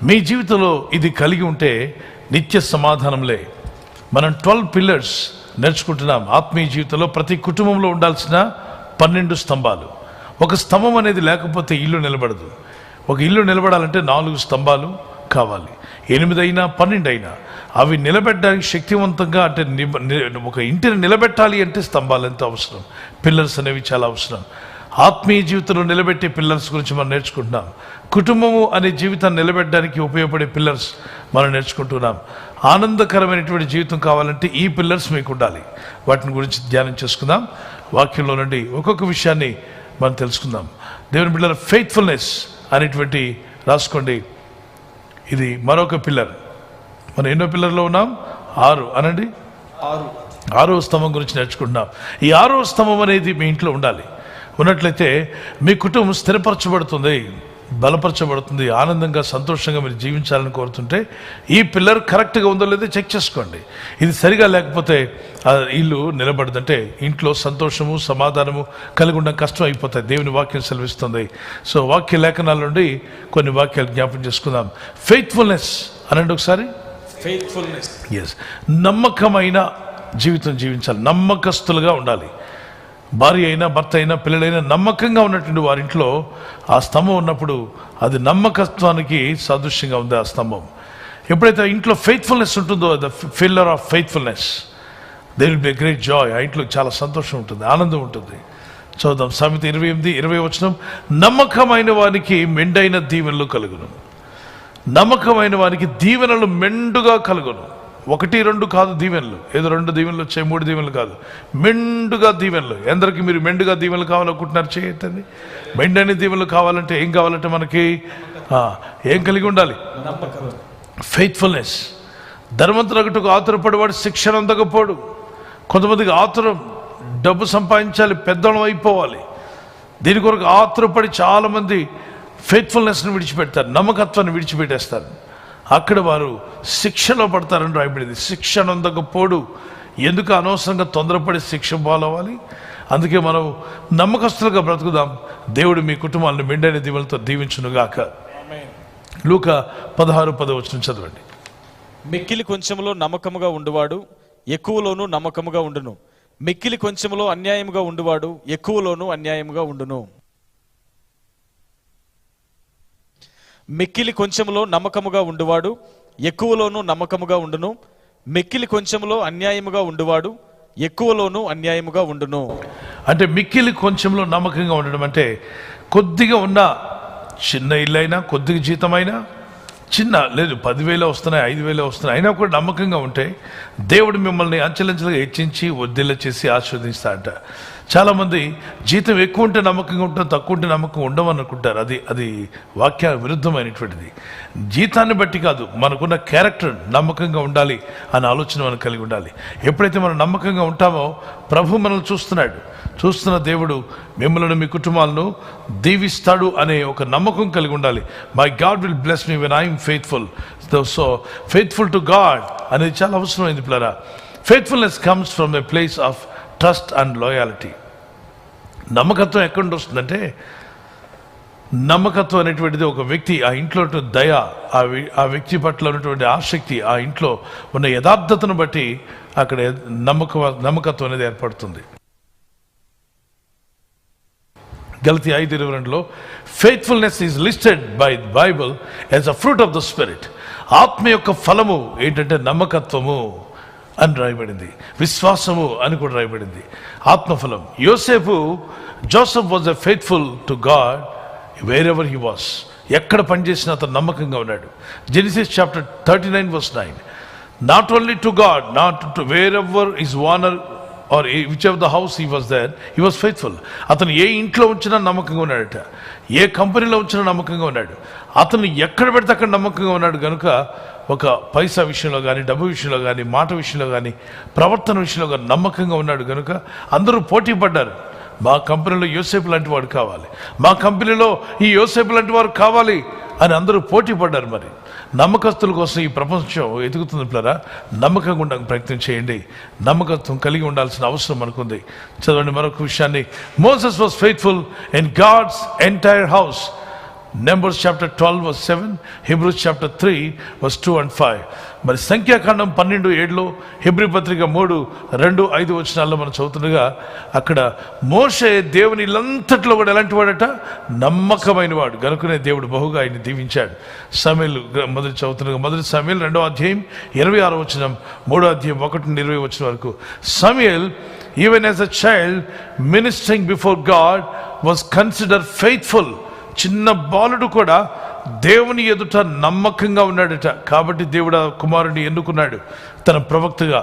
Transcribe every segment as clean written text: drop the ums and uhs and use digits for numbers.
మీ జీవితంలో ఇది కలిగి ఉంటే నిత్య సమాధానంలే. మనం 12 పిల్లర్స్ నేర్చుకుంటున్నాం ఆత్మీయ జీవితంలో. ప్రతి కుటుంబంలో ఉండాల్సిన 12 స్తంభాలు. ఒక స్తంభం అనేది లేకపోతే ఇల్లు నిలబడదు. ఒక ఇల్లు నిలబడాలంటే 4 స్తంభాలు కావాలి. 8 అయినా 12 అయినా అవి నిలబెట్టడానికి శక్తివంతంగా, అంటే ఒక ఇంటిని నిలబెట్టాలి అంటే స్తంభాలు ఎంతో అవసరం. పిల్లర్స్ అనేవి చాలా అవసరం. ఆత్మీయ జీవితంలో నిలబెట్టే పిల్లర్స్ గురించి మనం నేర్చుకుంటున్నాం. కుటుంబము అనే జీవితాన్ని నిలబెట్టడానికి ఉపయోగపడే పిల్లర్స్ మనం నేర్చుకుంటున్నాం. ఆనందకరమైనటువంటి జీవితం కావాలంటే ఈ పిల్లర్స్ మీకు ఉండాలి. వాటిని గురించి ధ్యానం చేసుకుందాం. వాక్యంలో నుండి ఒక్కొక్క విషయాన్ని మనం తెలుసుకుందాం. దేవుని బిడ్డల ఫెయిత్ఫుల్నెస్ అనేటువంటి రాసుకోండి. ఇది మరొక పిల్లర్. మనం ఎన్నో పిల్లర్లో ఉన్నాం? 6 అనండి. 6వ స్తంభం గురించి నేర్చుకుంటున్నాం. ఈ 6వ స్తంభం అనేది మీ ఇంట్లో ఉండాలి. ఉన్నట్లయితే మీ కుటుంబం స్థిరపరచబడుతుంది, బలపరచబడుతుంది. ఆనందంగా సంతోషంగా మీరు జీవించాలని కోరుతుంటే ఈ పిల్లర్ కరెక్ట్గా ఉందో లేదో చెక్ చేసుకోండి. ఇది సరిగా లేకపోతే ఇల్లు నిలబడదంటే ఇంట్లో సంతోషము సమాధానము కలిగి ఉండడం కష్టం అయిపోతాయి. దేవుని వాక్యం సెలవిస్తుంది. సో వాక్య లేఖనాల నుండి కొన్ని వాక్యాలు జ్ఞాపకం చేసుకుందాం. ఫెయిత్ఫుల్నెస్ అనండి ఒకసారి. ఫెయిత్ఫుల్నెస్. ఎస్, నమ్మకమైన జీవితం జీవించాలి. నమ్మకస్తులుగా ఉండాలి. భార్య అయినా భర్త అయినా పిల్లలైనా నమ్మకంగా ఉన్నటువంటి వారింట్లో ఆ స్తంభం ఉన్నప్పుడు అది నమ్మకత్వానికి సాదృశ్యంగా ఉంది ఆ స్తంభం. ఎప్పుడైతే ఇంట్లో ఫెయిత్ఫుల్నెస్ ఉంటుందో, the pillar of faithfulness, there will be a great joy. ఆ ఇంట్లో చాలా సంతోషం ఉంటుంది, ఆనందం ఉంటుంది. చూద్దాం సామెత 28:20. నమ్మకమైన వానికి మెండైన దీవెనలు కలుగును. నమ్మకమైన వానికి దీవెనలు మెండుగా కలుగును. 1, 2 కాదు దీవెనలు. ఏదో 2 దీవెనలు వచ్చాయి, 3 దీవెనలు కాదు, మెండుగా దీవెనలు. ఎందరికి మీరు మెండుగా దీవెనలు కావాలనుకుంటున్నారు? చేయటండి. మెండైన దీవెనలు కావాలంటే ఏం కావాలంటే మనకి ఏం కలిగి ఉండాలి? ఫెయిత్ఫుల్నెస్. ధర్మంతులకు ఆతురపడేవాడు శిక్షణ అందకపోడు. కొంతమందికి ఆతురం, డబ్బు సంపాదించాలి, పెద్దలం అయిపోవాలి. దీని కొరకు ఆతురపడి చాలామంది ఫెయిత్ఫుల్నెస్ని విడిచిపెడతారు, నమ్మకత్వాన్ని విడిచిపెట్టేస్తారు. అక్కడ వారు శిక్షలో పడతారని రాయబడింది. శిక్షణ అందకపోడు. ఎందుకు అనవసరంగా తొందరపడి శిక్ష పాలవ్వాలి? అందుకే మనం నమ్మకస్తులుగా బ్రతుకుదాం. దేవుడు మీ కుటుంబాలను మెండైన దీవెనలతో దీవించునుగాక. లూకా 16:10 చదవండి. మిక్కిలి కొంచెములో నమ్మకముగా ఉండువాడు ఎక్కువలోనూ నమ్మకముగా ఉండును. మిక్కిలి కొంచెములో అన్యాయముగా ఉండువాడు ఎక్కువలోనూ అన్యాయముగా ఉండును. మిక్కిలి కొంచెములో నమ్మకముగా ఉండువాడు ఎక్కువలోనూ నమ్మకముగా ఉండును. మిక్కిలి కొంచెములో అన్యాయముగా ఉండువాడు ఎక్కువలోనూ అన్యాయముగా ఉండును. అంటే మిక్కిలి కొంచెంలో నమ్మకంగా ఉండడం అంటే కొద్దిగా ఉన్న చిన్న ఇల్లు అయినా, కొద్దిగా జీతమైనా, చిన్న లేదు 10,000 వస్తున్నాయి, 5,000 వస్తున్నాయి, అయినా కూడా నమ్మకంగా ఉంటే దేవుడు మిమ్మల్ని అంచెలంచెలుగా హెచ్చించి వద్దిల్ల చేసి ఆశీర్వదిస్తాడట. చాలామంది జీతం ఎక్కువ ఉంటే నమ్మకంగా ఉంటాం, తక్కువ ఉంటే నమ్మకం ఉండమనుకుంటారు. అది వాక్య విరుద్ధమైనటువంటిది. జీతాన్ని బట్టి కాదు, మనకున్న క్యారెక్టర్ నమ్మకంగా ఉండాలి అనే ఆలోచన మనం కలిగి ఉండాలి. ఎప్పుడైతే మనం నమ్మకంగా ఉంటామో ప్రభు మనల్ని చూస్తున్న దేవుడు మిమ్మల్ని మీ కుటుంబాలను దీవిస్తాడు అనే ఒక నమ్మకం కలిగి ఉండాలి. My God will bless me when I'm faithful. So faithful to God అనేది చాలా అవసరమైంది పిల్లరా. Faithfulness comes from a place of trust and loyalty. నమ్మకత్వం ఎక్కడి నుండి వస్తుందంటే, నమ్మకత్వం అనేటువంటిది ఒక వ్యక్తి ఆ ఇంట్లో దయ, ఆ వ్యక్తి పట్ల ఉన్నటువంటి ఆసక్తి, ఆ ఇంట్లో ఉన్న యథార్థతను బట్టి అక్కడ నమ్మకత్వం అనేది ఏర్పడుతుంది. గలతీ 5:22 faithfulness is listed by Bible as a fruit of the spirit. ఆత్మ యొక్క ఫలము ఏంటంటే నమ్మకత్వము అని రాయబడింది, విశ్వాసము అని కూడా రాయబడింది, ఆత్మఫలం. Joseph was a faithful to God wherever he was. ఎక్కడ పనిచేసినా అతను నమ్మకంగా ఉన్నాడు. Genesis chapter 39:9. Not only to God, not to wherever his owner or whichever the house he was there, he was faithful. అతను ఏ ఇంట్లో ఉంచినా నమ్మకంగా ఉన్నాడట, ఏ కంపెనీలో ఉంచినా నమ్మకంగా ఉన్నాడు. అతను ఎక్కడ పెడితే అక్కడ నమ్మకంగా ఉన్నాడు కనుక ఒక పైసా విషయంలో కానీ, డబ్బు విషయంలో కానీ, మాట విషయంలో కానీ, ప్రవర్తన విషయంలో కానీ నమ్మకంగా ఉన్నాడు కనుక అందరూ పోటీ పడ్డారు. మా కంపెనీలో యోసేపు లాంటి వాడు కావాలి, మా కంపెనీలో ఈ యోసేపు లాంటి వారు కావాలి అని అందరూ పోటీ పడ్డారు. మరి నమ్మకస్తుల కోసం ఈ ప్రపంచం ఎదుగుతుంది పిల్లరా. నమ్మకంగా ఉండడానికి ప్రయత్నం చేయండి. నమ్మకత్వం కలిగి ఉండాల్సిన అవసరం మనకుంది. చదవండి మరొక విషయాన్ని. Moses was faithful in God's entire house. Numbers chapter 12 verse 7, Hebrews chapter 3 verse 2 and 5. మరి సంఖ్యాకాండం 12:7లో, హెబ్రీ పత్రిక 3:2-5 వచనాల్లో మనం చదువుతుండగా అక్కడ మోషే దేవుని ఇల్లంతట్లో కూడా ఎలాంటి వాడట, నమ్మకమైన వాడు గనుకనే దేవుడు బహుగా ఆయన్ని దీవించాడు. సమూయేలు మొదటి చదువుతుండగా మొదటి సమూయేలు 2వ అధ్యాయం 26వ వచనం, 3వ అధ్యాయం 1-20 వచనం వరకు. Samuel even as a child ministering before God was considered faithful. చిన్న బాలుడు కూడా దేవుని ఎదుట నమ్మకంగా ఉన్నాడట. కాబట్టి దేవుడు ఆ కుమారుడిని ఎన్నుకున్నాడు తన ప్రవక్తగా.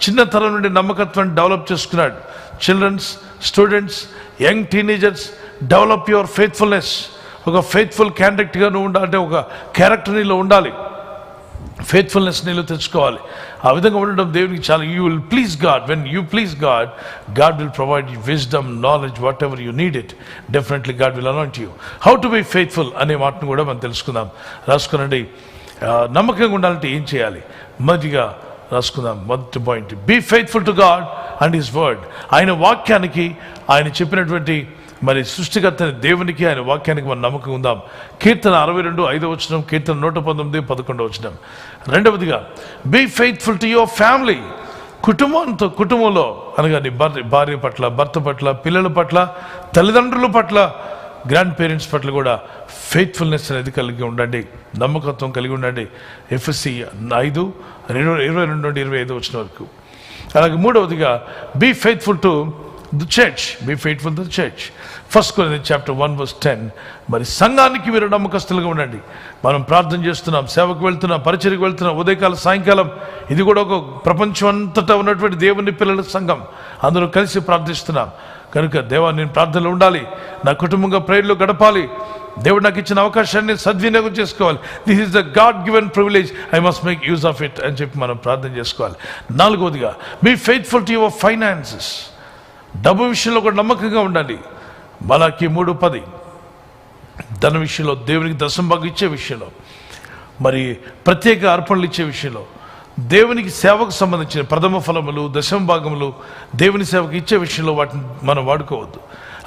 చిన్నతనం నుండి నమ్మకత్వాన్ని డెవలప్ చేసుకున్నాడు. Childrens, students, young teenagers, develop your faithfulness. ఒక ఫెయిత్ఫుల్ క్యాండిడేట్గా నువ్వు ఉండాలి, అంటే ఒక క్యారెక్టర్ నీలో ఉండాలి, ఫెయిత్ఫుల్నెస్ నీలో తెచ్చుకోవాలి. ఆ విధంగా ఉండడం దేవునికి చాలా. You will please God. When you please God, God will provide you wisdom, knowledge, whatever you need it. Definitely God will anoint you. How to be faithful అనే మాటను కూడా మనం తెలుసుకుందాం. రాసుకునండి. నమ్మకంగా ఉండాలంటే ఏం చేయాలి? మొదటిగా రాసుకుందాం. మొదటి point, be faithful to God and his word. ఆయన వాక్యానికి, ఆయన చెప్పినటువంటి మరి సృష్టికర్త దేవునికి, ఆయన వాక్యానికి మనం నమ్మకం ఉందాం. కీర్తన 62:5 వచనం, కీర్తన 119, 11 వచనం. రెండవదిగా, be faithful to your family. కుటుంబంలో అనగా నీ భార్య పట్ల, భర్త పట్ల, పిల్లల పట్ల, తల్లిదండ్రుల పట్ల, గ్రాండ్ పేరెంట్స్ పట్ల కూడా ఫెయిత్ఫుల్నెస్ అనేది కలిగి ఉండండి, నమ్మకత్వం కలిగి ఉండండి. ఎఫ్ఎస్సి 5:22-25 వచనం వరకు. అలాగే మూడవదిగా, be faithful to the church. Be faithful to the church. 1 Corinthians chapter 1 verse 10. మరి సంఘానికి మీరు నమ్మకస్తులుగా ఉండండి. మనం ప్రార్థన చేస్తున్నాం, సేవకు వెళ్తున్నాం, పరిచర్యకు వెళ్తున్నాం, ఉదయకాలం సాయంకాలం. ఇది కూడా ఒక ప్రపంచం అంతటా ఉన్నటువంటి దేవుని పిల్లల సంఘం. అందరూ కలిసి ప్రార్థిస్తున్నాం కనుక, దేవా నేను ప్రార్థనలో ఉండాలి, నా కుటుంబంగా ప్రేయర్లో గడపాలి, దేవుడు నాకు ఇచ్చిన అవకాశాన్ని సద్వినియోగం చేసుకోవాలి. This is the God given privilege, I must make use of it అని చెప్పి మనం ప్రార్థన చేసుకోవాలి. నాలుగవదిగా, be faithful to your finances. డబ్బు విషయంలో కూడా నమ్మకంగా ఉండాలి. మలాకి 3:10. ధన విషయంలో, దేవునికి దశంభాగం ఇచ్చే విషయంలో, మరి ప్రత్యేక అర్పణలు ఇచ్చే విషయంలో, దేవునికి సేవకు సంబంధించిన ప్రథమ ఫలములు, దశంభాగములు దేవుని సేవకు ఇచ్చే విషయంలో వాటిని మనం వాడుకోవద్దు.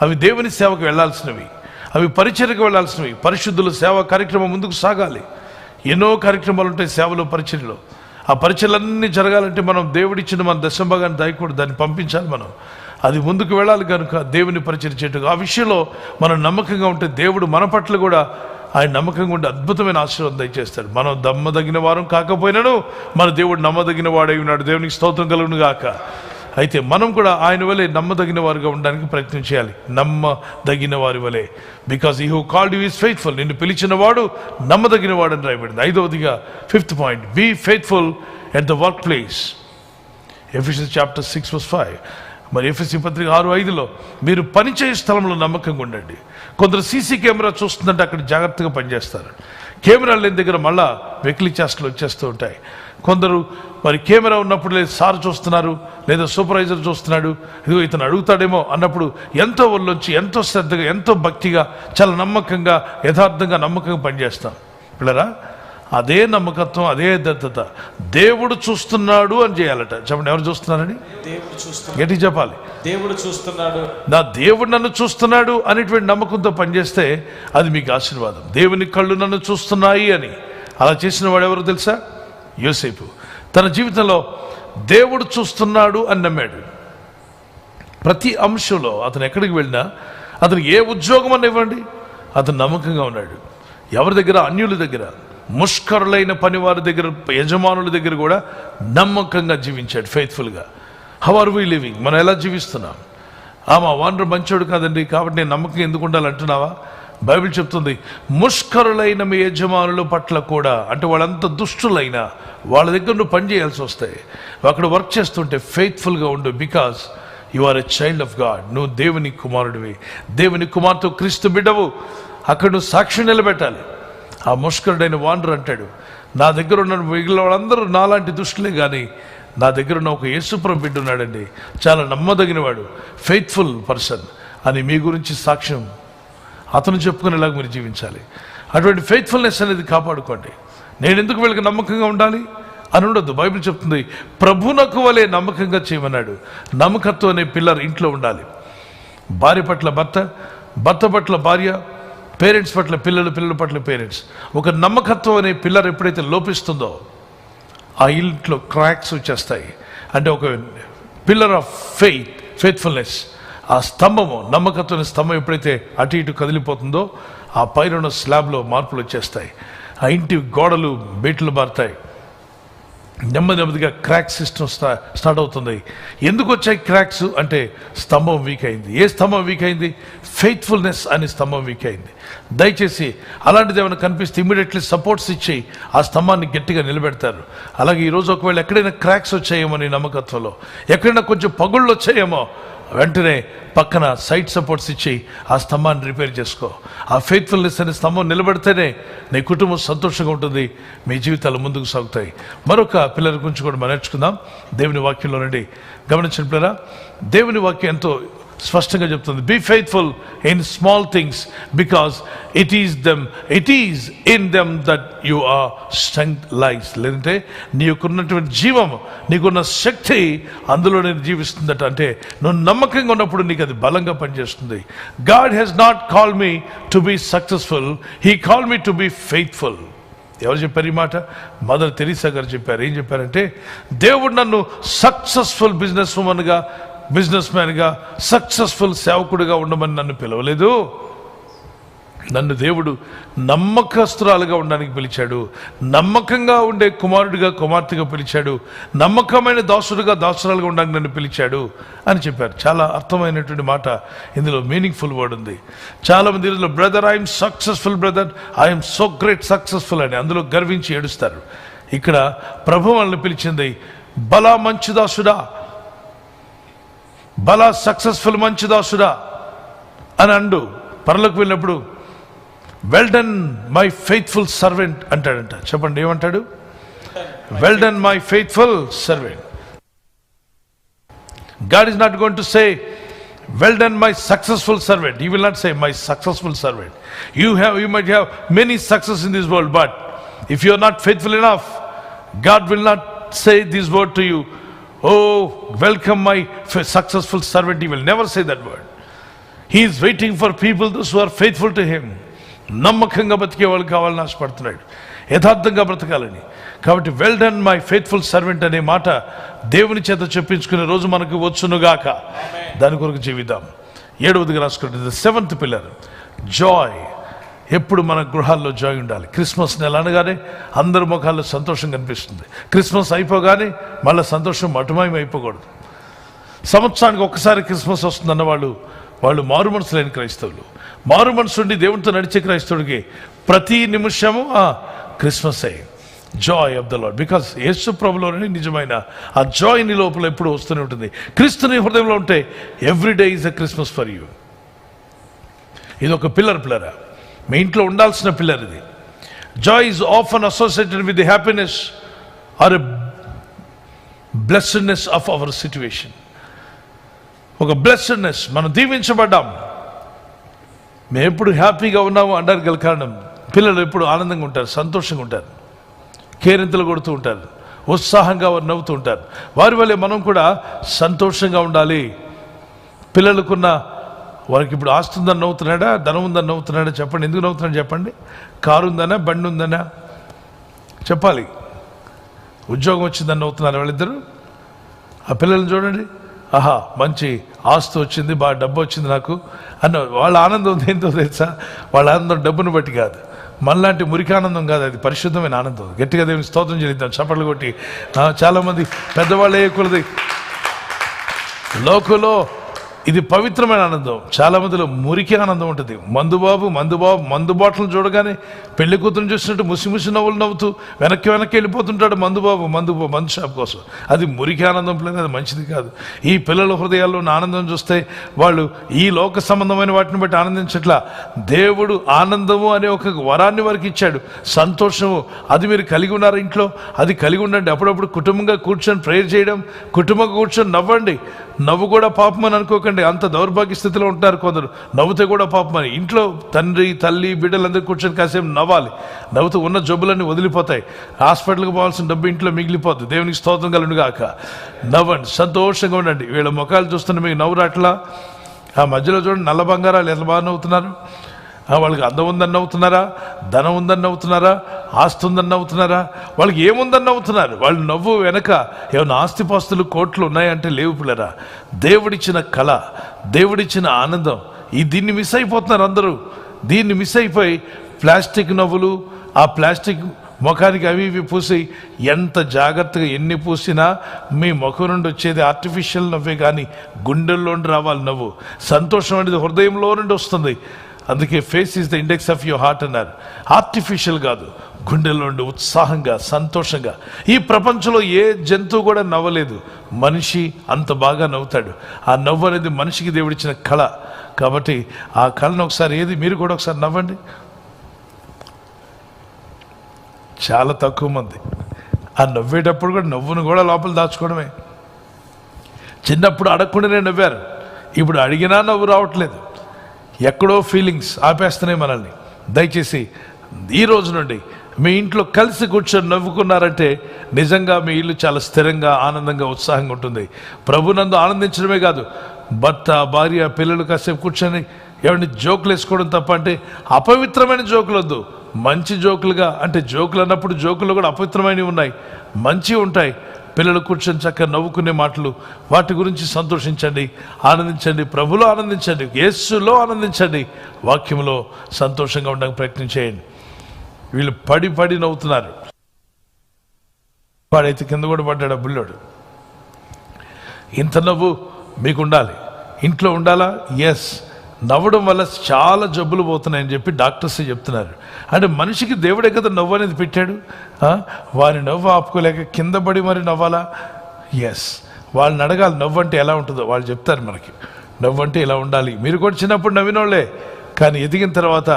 అవి దేవుని సేవకు వెళ్లాల్సినవి, అవి పరిచర్యకు వెళ్లాల్సినవి. పరిశుద్ధుల సేవా కార్యక్రమం ముందుకు సాగాలి. ఎన్నో కార్యక్రమాలు ఉంటాయి సేవలో, పరిచర్యలో. ఆ పరిచర్యలన్నీ జరగాలంటే మనం దేవుడిచ్చిన మన దశంభాగాన్ని దాయకూడదు, దాన్ని పంపించాలి. మనం అది ముందుకు వెళ్ళాలి కనుక దేవుని పరిచర్య చేయటం. ఆ విషయంలో మనం నమ్మకంగా ఉంటే దేవుడు మన పట్ల కూడా ఆయన నమ్మకంగా ఉంటే అద్భుతమైన ఆశీర్వాదం దయచేస్తాడు. మనం నమ్మదగిన వారం కాకపోయినాను మన దేవుడు నమ్మదగిన వాడై ఉన్నాడు. దేవునికి స్తోత్రం కలుగును గాక. అయితే మనం కూడా ఆయన వలె నమ్మదగిన వారుగా ఉండడానికి ప్రయత్నం చేయాలి. నమ్మదగిన వారి వలె, because he who called you is faithful. నిన్ను పిలిచిన వాడు నమ్మదగిన వాడు అని రాయబడింది. ఐదవదిగా, 5th point, be faithful at the work place. Ephesians chapter 6 verse 5. మరి ఎఫెసీ పత్రిక 6:5లో, మీరు పనిచేయే స్థలంలో నమ్మకంగా ఉండండి. కొందరు సీసీ కెమెరా చూస్తుందంటే అక్కడ జాగ్రత్తగా పనిచేస్తారు. కెమెరా లేని దగ్గర మళ్ళా వెకిలి చేష్టలు వచ్చేస్తూ ఉంటాయి. కొందరు మరి కెమెరా ఉన్నప్పుడు లేదు సార్ చూస్తున్నారు, లేదా సూపర్వైజర్ చూస్తున్నాడు, ఇదిగో ఇతను అడుగుతాడేమో అన్నప్పుడు ఎంతో ఒళ్ళొచ్చి, ఎంతో శ్రద్ధగా, ఎంతో భక్తిగా, చాలా నమ్మకంగా, యథార్థంగా, నమ్మకంగా పనిచేస్తాం. పిల్లరా, అదే నమ్మకత్వం, అదే దత్తత దేవుడు చూస్తున్నాడు అని చేయాలట. చెప్పండి, ఎవరు చూస్తున్నారని? దేవుడు చూస్తున్నాడు. గట్టి చెప్పాలి, దేవుడు చూస్తున్నాడు. నా దేవుడు నన్ను చూస్తున్నాడు అనేటువంటి నమ్మకంతో పనిచేస్తే అది మీకు ఆశీర్వాదం. దేవుని కళ్ళు నన్ను చూస్తున్నాయి అని అలా చేసిన వాడు ఎవరు తెలుసా? యోసేపు. తన జీవితంలో దేవుడు చూస్తున్నాడు అని నమ్మాడు. ప్రతి అంశంలో అతను ఎక్కడికి వెళ్ళినా, అతనికి ఏ ఉద్యోగం అని ఇవ్వండి, అతను నమ్మకంగా ఉన్నాడు. ఎవరి దగ్గర? అన్యుల దగ్గర, ముష్కరులైన పనివారి దగ్గర, యజమానుల దగ్గర కూడా నమ్మకంగా జీవించాడు, ఫెయిత్ఫుల్గా. How are we living? మనం ఎలా జీవిస్తున్నాం? మా వానరు మంచోడు కాదండి కాబట్టి నేను నమ్మకం ఎందుకు ఉండాలంటున్నావా? బైబిల్ చెప్తుంది, ముష్కరులైన మీ యజమానుల పట్ల కూడా, అంటే వాళ్ళంతా దుష్టులైనా వాళ్ళ దగ్గర నువ్వు పని చేయాల్సి వస్తాయి. అక్కడ వర్క్ చేస్తుంటే ఫెయిత్ఫుల్గా ఉండు, because you are a child of God. నువ్వు దేవుని కుమారుడివి, దేవుని కుమార్తె, క్రీస్తు బిడ్డవు. అక్కడ నువ్వు సాక్ష్యం నిలబెట్టాలి. ఆ ముష్కరుడైన వానరు అంటాడు, నా దగ్గర ఉన్న మిగిలిన వాళ్ళందరూ నాలాంటి దుష్టులే, కానీ నా దగ్గర ఉన్న ఒక యేసుప్రభు బిడ్డ ఉన్నాడండి, చాలా నమ్మదగినవాడు, ఫెయిత్ఫుల్ పర్సన్ అని మీ గురించి సాక్ష్యం అతను చెప్పుకునేలాగా మీరు జీవించాలి. అటువంటి ఫెయిత్ఫుల్నెస్ అనేది కాపాడుకోండి. నేను ఎందుకు వీళ్ళకి నమ్మకంగా ఉండాలి అని ఉండొద్దు. బైబిల్ చెప్తుంది, ప్రభునకు వలె నమ్మకంగా చేయమన్నాడు. నమ్మకత్వం అనే పిల్లర్ ఇంట్లో ఉండాలి. భార్య పట్ల భర్త, భర్త పట్ల భార్య, పేరెంట్స్ పట్ల పిల్లలు, పిల్లల పట్ల పేరెంట్స్. ఒక నమ్మకత్వం అనే పిల్లర్ ఎప్పుడైతే లోపిస్తుందో ఆ ఇంట్లో క్రాక్స్ వచ్చేస్తాయి. అంటే ఒక పిల్లర్ ఆఫ్ ఫెయిత్ఫుల్నెస్, ఆ స్తంభము, నమ్మకత్వం స్తంభం ఎప్పుడైతే అటు ఇటు కదిలిపోతుందో ఆ పైన ఉన్న స్లాబ్లో మార్పులు వచ్చేస్తాయి. ఆ ఇంటి గోడలు బీట్లు మారుతాయి. నెమ్మదిగా క్రాక్ సిస్టమ్ స్టార్ట్ అవుతుంది. ఎందుకు వచ్చాయి క్రాక్స్ అంటే స్తంభం వీక్ అయింది. ఏ స్తంభం వీక్ అయింది? ఫెయిత్ఫుల్నెస్ అనే స్తంభం వీక్ అయింది. దయచేసి అలాంటిది ఏమైనా కనిపిస్తే ఇమ్మీడియట్లీ సపోర్ట్స్ ఇచ్చి ఆ స్తంభాన్ని గట్టిగా నిలబెడతారు. అలాగే ఈరోజు ఒకవేళ ఎక్కడైనా క్రాక్స్ వచ్చాయేమో నీ నమ్మకత్వంలో, ఎక్కడైనా కొంచెం పగుళ్ళు వచ్చాయేమో, వెంటనే పక్కన సైడ్ సపోర్ట్స్ ఇచ్చి ఆ స్తంభాన్ని రిపేర్ చేసుకో. ఆ ఫెయిత్ఫుల్నెస్ అనే స్తంభం నిలబడితేనే నీ కుటుంబం సంతోషంగా ఉంటుంది, మీ జీవితాలు ముందుకు సాగుతాయి. మరొక పిల్లల గురించి కూడా మనం నేర్చుకుందాం దేవుని వాక్యంలో నుండి. గమనించిన పిల్లరా, దేవుని వాక్యం ఎంతో స్పష్టంగా చెప్తుంది, be faithful in small things because it is in them that you are strength lies. లేదంటే నీకున్నటువంటి జీవం, నీకున్న శక్తి అందులో నేను జీవిస్తుందట. అంటే నువ్వు నమ్మకంగా ఉన్నప్పుడు నీకు అది బలంగా పనిచేస్తుంది. God has not called me to be successful, he called me to be faithful. ఎవరు చెప్పారు ఈ మాట? మదర్ తెరీసా గారు చెప్పారు. ఏం చెప్పారంటే, దేవుడు నన్ను సక్సెస్ఫుల్ బిజినెస్ మ్యాన్గా, సక్సెస్ఫుల్ సేవకుడిగా ఉండమని నన్ను పిలవలేదు. నన్ను దేవుడు నమ్మకస్తురాలుగా ఉండడానికి పిలిచాడు, నమ్మకంగా ఉండే కుమారుడిగా, కుమార్తెగా పిలిచాడు, నమ్మకమైన దాసురాలుగా ఉండడానికి నన్ను పిలిచాడు అని చెప్పారు. చాలా అర్థమైనటువంటి మాట ఇందులో, మీనింగ్ఫుల్ వర్డ్ ఉంది. చాలా మంది ఈరోజు brother I'm successful, brother I'm so great successful అని అందులో గర్వించి ఏడుస్తారు. ఇక్కడ ప్రభు వాళ్ళని పిలిచింది, బలా మంచి దాసుడా, బలా సక్సెస్ఫుల్ మంచి దాసుడా అని అండు. పరలోకి వెళ్ళినప్పుడు well done my faithful servant అంటాడంట. చెప్పండి, ఏమంటాడు? Well done my faithful servant. God is not going to say well done my successful servant. He will not say my successful servant. You might have many success in this world, but if you are not faithful enough, God will not say this word to you, oh welcome my successful servant. He will never say that word. He is waiting for people, those who are faithful to him. నమ్మకంగా బ్రతికే వాళ్ళు కావాలని ఆశపడుతున్నాడు, యథార్థంగా బ్రతకాలని. కాబట్టి well done my faithful servant అనే మాట దేవుని చేత చెప్పించుకునే రోజు మనకు వచ్చునుగాక. దాని కొరకు జీవిద్దాం. 7వదిగా రాసుకుంటుంది, సెవెంత్ పిల్లర్ జాయ్. ఎప్పుడు మన గృహాల్లో జాయ్ ఉండాలి. క్రిస్మస్ నెల అనగానే అందరి ముఖాల్లో సంతోషం కనిపిస్తుంది. క్రిస్మస్ అయిపోగానే మళ్ళీ సంతోషం మటుమాయం అయిపోకూడదు. సంవత్సరానికి ఒక్కసారి క్రిస్మస్ వస్తుందన్న వాళ్ళు మారు మనసు లేని క్రైస్తవులు. మారు మనసు ఉండి దేవునితో నడిచే క్రైస్తవుడికి ప్రతి నిమిషము క్రిస్మస్ అయ్యి joy of the Lord. Because Yesu ప్రభులోనే నిజమైన ఆ జాయ్ నీ లోపల ఎప్పుడు వస్తూనే ఉంటుంది. క్రీస్తుని హృదయంలో ఉంటే every day is a Christmas for you. ఇది ఒక పిల్లరా, మీ ఇంట్లో ఉండాల్సిన పిల్లర్ ఇది. Joy is often associated with the happiness or a blessedness of our situation. ఒక బ్లెస్సెడ్నెస్, మనం దీవించబడ్డాం, మేము ఎప్పుడు హ్యాపీగా ఉన్నాము అనడానికి గల కారణం పిల్లలు ఎప్పుడు ఆనందంగా ఉంటారు, సంతోషంగా ఉంటారు, కేరింతలు కొడుతూ ఉంటారు, ఉత్సాహంగా వారు నవ్వుతూ ఉంటారు. వారి వల్లే మనం కూడా సంతోషంగా ఉండాలి. పిల్లలకున్న వారికి ఇప్పుడు ఆస్తి ఉందని నవ్వుతున్నాడా, ధనం ఉందని నవ్వుతున్నాడా? చెప్పండి, ఎందుకు నవ్వుతున్నాడు చెప్పండి? కారు ఉందనా, బండి ఉందనా? చెప్పాలి. ఉద్యోగం వచ్చిందని నవ్వుతున్నారు వాళ్ళిద్దరు. ఆ పిల్లల్ని చూడండి, ఆహా మంచి ఆస్తి వచ్చింది, బాగా డబ్బు వచ్చింది నాకు అన్న వాళ్ళ ఆనందం ఏంటో తెలుసా? వాళ్ళ ఆనందం డబ్బును బట్టి కాదు, మనలాంటి మురికి ఆనందం కాదు, అది పరిశుద్ధమైన ఆనందం. గట్టిగా దేవుని స్తోత్రం చెల్లిద్దాం, చప్పట్లు కొట్టి. చాలామంది పెద్దవాళ్ళు వేయకూడదు. లోకంలో ఇది పవిత్రమైన ఆనందం. చాలా మందిలో మురికి ఆనందం ఉంటుంది. మందు బాటలు చూడగానే పెళ్లి కూతురు చూసినట్టు ముసి నవ్వులు నవ్వుతూ వెనక్కి వెళ్ళిపోతుంటాడు మందు షాప్ కోసం. అది మురికి ఆనందం లేదు, అది మంచిది కాదు. ఈ పిల్లల హృదయాల్లో ఉన్న ఆనందం చూస్తే వాళ్ళు ఈ లోక సంబంధమైన వాటిని బట్టి ఆనందించట్లా. దేవుడు ఆనందము అనే ఒక వరాన్ని వారికి ఇచ్చాడు, సంతోషము. అది మీరు కలిగి ఉన్నారు ఇంట్లో, అది కలిగి ఉండండి. అప్పుడప్పుడు కుటుంబంగా కూర్చొని ప్రేయర్ చేయడం, కుటుంబంగా కూర్చొని నవ్వండి. నవ్వు కూడా పాపం అని అనుకోకండి. అంత దౌర్భాగ్య స్థితిలో ఉంటారు కొందరు, నవ్వుతే కూడా పాపం అని. ఇంట్లో తండ్రి తల్లి బిడ్డలందరూ కూర్చొని కాసేపు నవ్వాలి. నవ్వుతూ ఉన్న జబ్బులన్నీ వదిలిపోతాయి. హాస్పిటల్కి పోవాల్సిన డబ్బు ఇంట్లో మిగిలిపోతుంది. దేవునికి స్తోత్రం కలుగును గాక. నవ్వండి, సంతోషంగా ఉండండి. వీళ్ళ ముఖాలు చూస్తున్న మీకు నవ్వు రాట్లా? ఆ మధ్యలో చూడండి, నల్ల బంగారాలు ఎంత బాగా నవ్వుతున్నారు. వాళ్ళకి అందం ఉందని నవ్వుతున్నారా, ధనం ఉందని నవ్వుతున్నారా, ఆస్తి ఉందని నవ్వుతున్నారా? వాళ్ళకి ఏముందని నవ్వుతున్నారు? వాళ్ళు నవ్వు వెనక ఏమైనా ఆస్తిపాస్తులు కోట్లు ఉన్నాయంటే లేవు పిల్లరా. దేవుడిచ్చిన కళ, దేవుడిచ్చిన ఆనందం, దీన్ని మిస్ అయిపోతున్నారు అందరూ. దీన్ని మిస్ అయిపోయి ప్లాస్టిక్ నవ్వులు, ఆ ప్లాస్టిక్ ముఖానికి అవి ఇవి పూసి, ఎంత జాగ్రత్తగా ఎన్ని పూసినా మీ ముఖం నుండి వచ్చేది ఆర్టిఫిషియల్ నవ్వే కానీ గుండెల్లో నుండి రావాలి నవ్వు. సంతోషం అనేది హృదయంలో నుండి వస్తుంది. అందుకే face is the index of your heart అన్నారు. ఆర్టిఫిషియల్ కాదు, గుండెల్లో నుండి ఉత్సాహంగా సంతోషంగా. ఈ ప్రపంచంలో ఏ జంతువు కూడా నవ్వలేదు, మనిషి అంత బాగా నవ్వుతాడు. ఆ నవ్వు అనేది మనిషికి దేవుడిచ్చిన కళ. కాబట్టి ఆ కళను ఒకసారి మీరు కూడా ఒకసారి నవ్వండి. చాలా తక్కువ మంది ఆ నవ్వేటప్పుడు కూడా నవ్వును కూడా లోపల దాచుకోవడమే. చిన్నప్పుడు అడగకుండానే నవ్వారు, ఇప్పుడు అడిగినా నవ్వు రావట్లేదు. ఎక్కడో ఫీలింగ్స్ ఆపేస్తున్నాయి మనల్ని. దయచేసి ఈ రోజు నుండి మీ ఇంట్లో కలిసి కూర్చొని నవ్వుకున్నారంటే నిజంగా మీ ఇల్లు చాలా స్థిరంగా, ఆనందంగా, ఉత్సాహంగా ఉంటుంది. ప్రభునందు ఆనందించడమే కాదు, భర్త, భార్య, పిల్లలు కాసేపు కూర్చొని ఎవరిని జోకులు వేసుకోవడం తప్ప. అంటే అపవిత్రమైన జోకులు వద్దు, మంచి జోకులుగా. అంటే జోకులు అన్నప్పుడు జోకులు కూడా అపవిత్రమైనవి ఉన్నాయి, మంచి ఉంటాయి. పిల్లలు కూర్చొని చక్కగా నవ్వుకునే మాటలు, వాటి గురించి సంతోషించండి, ఆనందించండి. ప్రభులో ఆనందించండి, యేసులో ఆనందించండి, వాక్యంలో సంతోషంగా ఉండడానికి ప్రయత్నం చేయండి. వీళ్ళు పడి పడి నవ్వుతున్నారు. వాడైతే కింద కూడా పడ్డాడు బుల్లోడు. ఇంత నవ్వు మీకు ఉండాలి, ఇంట్లో ఉండాలా? ఎస్. నవ్వడం వల్ల చాలా జబ్బులు పోతున్నాయని చెప్పి డాక్టర్స్ చెప్తున్నారు. అంటే మనిషికి దేవుడే కదా నవ్వు అనేది పెట్టాడు. వారి నవ్వు ఆపుకోలేక కింద పడి మరి నవ్వాలా? ఎస్. వాళ్ళని అడగాలి నవ్వు అంటే ఎలా ఉంటుందో, వాళ్ళు చెప్తారు మనకి. నవ్వు అంటే ఇలా ఉండాలి. మీరు కూడా చిన్నప్పుడు నవ్వినోళ్లే, కానీ ఎదిగిన తర్వాత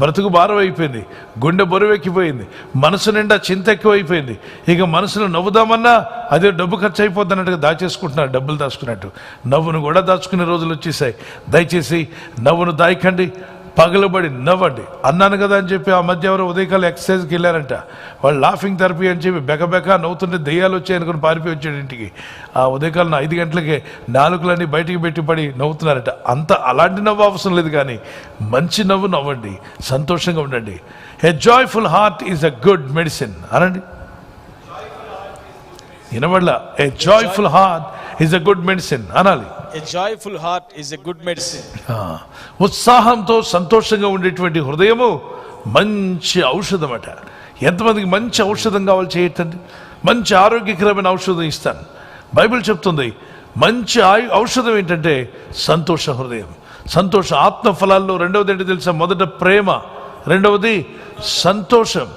బ్రతుకు భారం అయిపోయింది, గుండె బరువెక్కిపోయింది, మనసు నిండా చింత ఎక్కువైపోయింది. ఇక మనసులో నవ్వుదామన్నా అదే డబ్బు ఖర్చు అయిపోద్ది అన్నట్టుగా దాచేసుకుంటున్నారు, డబ్బులు దాచుకున్నట్టు. నవ్వును కూడా దాచుకునే రోజులు వచ్చేసాయి. దయచేసి నవ్వును దాయకండి, పగలబడి నవ్వండి. అన్నాను కదా అని చెప్పి ఆ మధ్య ఎవరో ఉదయకాలం ఎక్సర్సైజ్కి వెళ్ళారంట. వాళ్ళు లాఫింగ్ థెరపీ అని చెప్పి బెకబెక నవ్వుతుంటే దెయ్యాలు వచ్చాయనుకుని పారిపోయి వచ్చాడు ఇంటికి. ఆ ఉదయకాలం 5 గంటలకే నాలుకలన్నీ బయటికి పెట్టి పడి నవ్వుతున్నారట. అలాంటి నవ్వు అవసరం లేదు, కానీ మంచి నవ్వు నవ్వండి, సంతోషంగా ఉండండి. A joyful heart is a good medicine అనండి. వినబడలా? A joyful heart is a good medicine అనాలి. A joyful heart is a good medicine. ఉత్సాహంతో సంతోషంగా ఉండేటువంటి హృదయము మంచి ఔషధం అట. ఎంతమందికి మంచి ఔషధం కావాలి చేయటండి? మంచి ఆరోగ్యకరమైన ఔషధం ఇస్తాను. బైబిల్ చెప్తుంది మంచి ఔషధం ఏంటంటే సంతోష హృదయం. సంతోష ఆత్మఫలాల్లో రెండవది ఏంటి తెలుసా? మొదట ప్రేమ, రెండవది సంతోషం.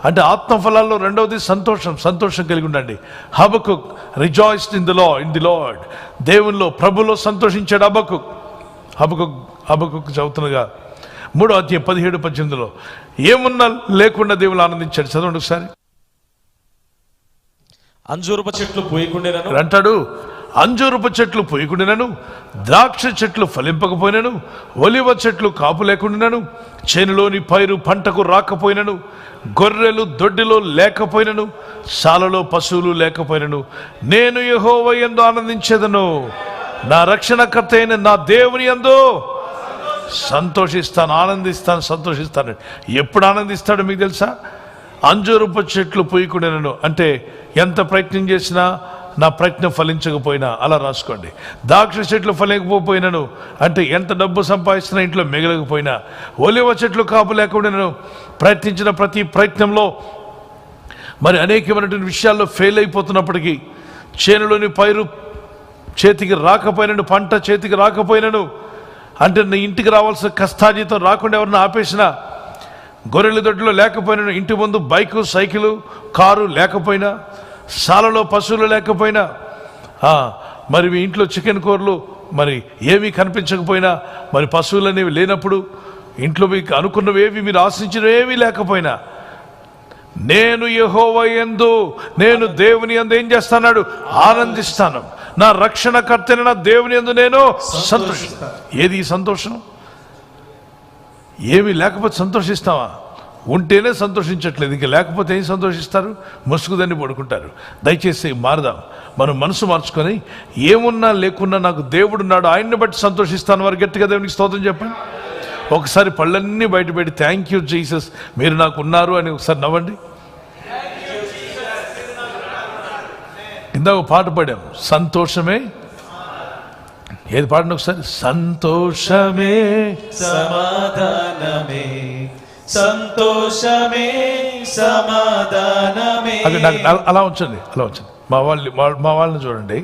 అంటే ఆత్మఫలాల్లో రెండవది సంతోషం. సంతోషం కలిగి ఉండండి. Habakkuk rejoiced in the lord. దేవునిలో, ప్రభులో సంతోషించాడు హబకుక్. హబకుక్ చదువుతున్నగా 3వ అధ్యాయం 17-18లో ఏమున్నా లేకుండా దేవుని ఆనందించాడు. చదవండి ఒకసారి. అంజూరపు చెట్లు పూయకుండెనను అంటాడు, అంజూరపు చెట్లు పూయకుండినను, ద్రాక్ష చెట్లు ఫలింపకపోయినను, ఒలివ చెట్లు కాపు లేకుండాను, చేనులోని పైరు పంటకు రాకపోయినను, గొర్రెలు దొడ్డిలో లేకపోయినను, శాలలో పశువులు లేకపోయినను, నేను యెహోవా యందు ఆనందించేదను, నా రక్షణకర్త అయిన నా దేవుని యందు సంతోషిస్తాను, ఆనందిస్తాను, సంతోషిస్తాను. ఎప్పుడు ఆనందిస్తాడో మీకు తెలుసా? అంజూరపు చెట్లు పూయకుండాను అంటే ఎంత ప్రయత్నం చేసినా నా ప్రయత్నం ఫలించకపోయినా, అలా రాసుకోండి. ద్రాక్ష చెట్లు ఫలించకపోయినాను అంటే ఎంత డబ్బు సంపాదించినా ఇంట్లో మిగలకపోయినా, ఒలివ చెట్లు కాపు లేకుండా ప్రయత్నించిన ప్రతి ప్రయత్నంలో మరి అనేకమైనటువంటి విషయాల్లో ఫెయిల్ అయిపోతున్నప్పటికీ, చేనులోని పైరు చేతికి రాకపోయినాను, పంట చేతికి రాకపోయినాను అంటే నీ ఇంటికి రావాల్సిన కష్టాజీతం రాకుండా ఎవరిని ఆపేసినా, గొర్రెల దొడ్లో లేకపోయినా, ఇంటి ముందు బైకు, సైకిలు, కారు లేకపోయినా, శాలలో పశువులు లేకపోయినా, మరి మీ ఇంట్లో చికెన్ కూరలు మరి ఏమీ కనిపించకపోయినా, మరి పశువులు అనేవి లేనప్పుడు, ఇంట్లో మీకు అనుకున్నవి ఏవి, మీరు ఆశించినవి ఏమీ లేకపోయినా, నేను యెహోవా యందు, నేను దేవుని యందు ఏం చేస్తాడు? ఆనందిస్తాను. నా రక్షణకర్త నా దేవుని యందు నేను సంతోషిస్తాను. ఏది ఈ సంతోషం? ఏమీ లేకపోతే సంతోషిస్తావా? ఉంటేనే సంతోషించట్లేదు, ఇంక లేకపోతే ఏం సంతోషిస్తారు? ముసుగుదని పడుకుంటారు. దయచేసి మారదాం, మనం మనసు మార్చుకొని ఏమున్నా లేకున్నా నాకు దేవుడున్నాడు, ఆయన్ని బట్టి సంతోషిస్తాను. వారు గట్టిగా దేవునికి స్తోత్రం చెప్పండి. ఒకసారి పళ్ళన్నీ బయటపెట్టి థ్యాంక్ యూ జీసస్ మీరు నాకు ఉన్నారు అని ఒకసారి నవ్వండి. ఇందాక పాట పాడాం, సంతోషమే, ఏది పాడండి ఒకసారి, సంతోషమే సమాధానమే, సంతోషమే సమాధానమే. అది నాకు అలా ఉంచండి, అలా ఉంచండి. మా వాళ్ళని చూడండి,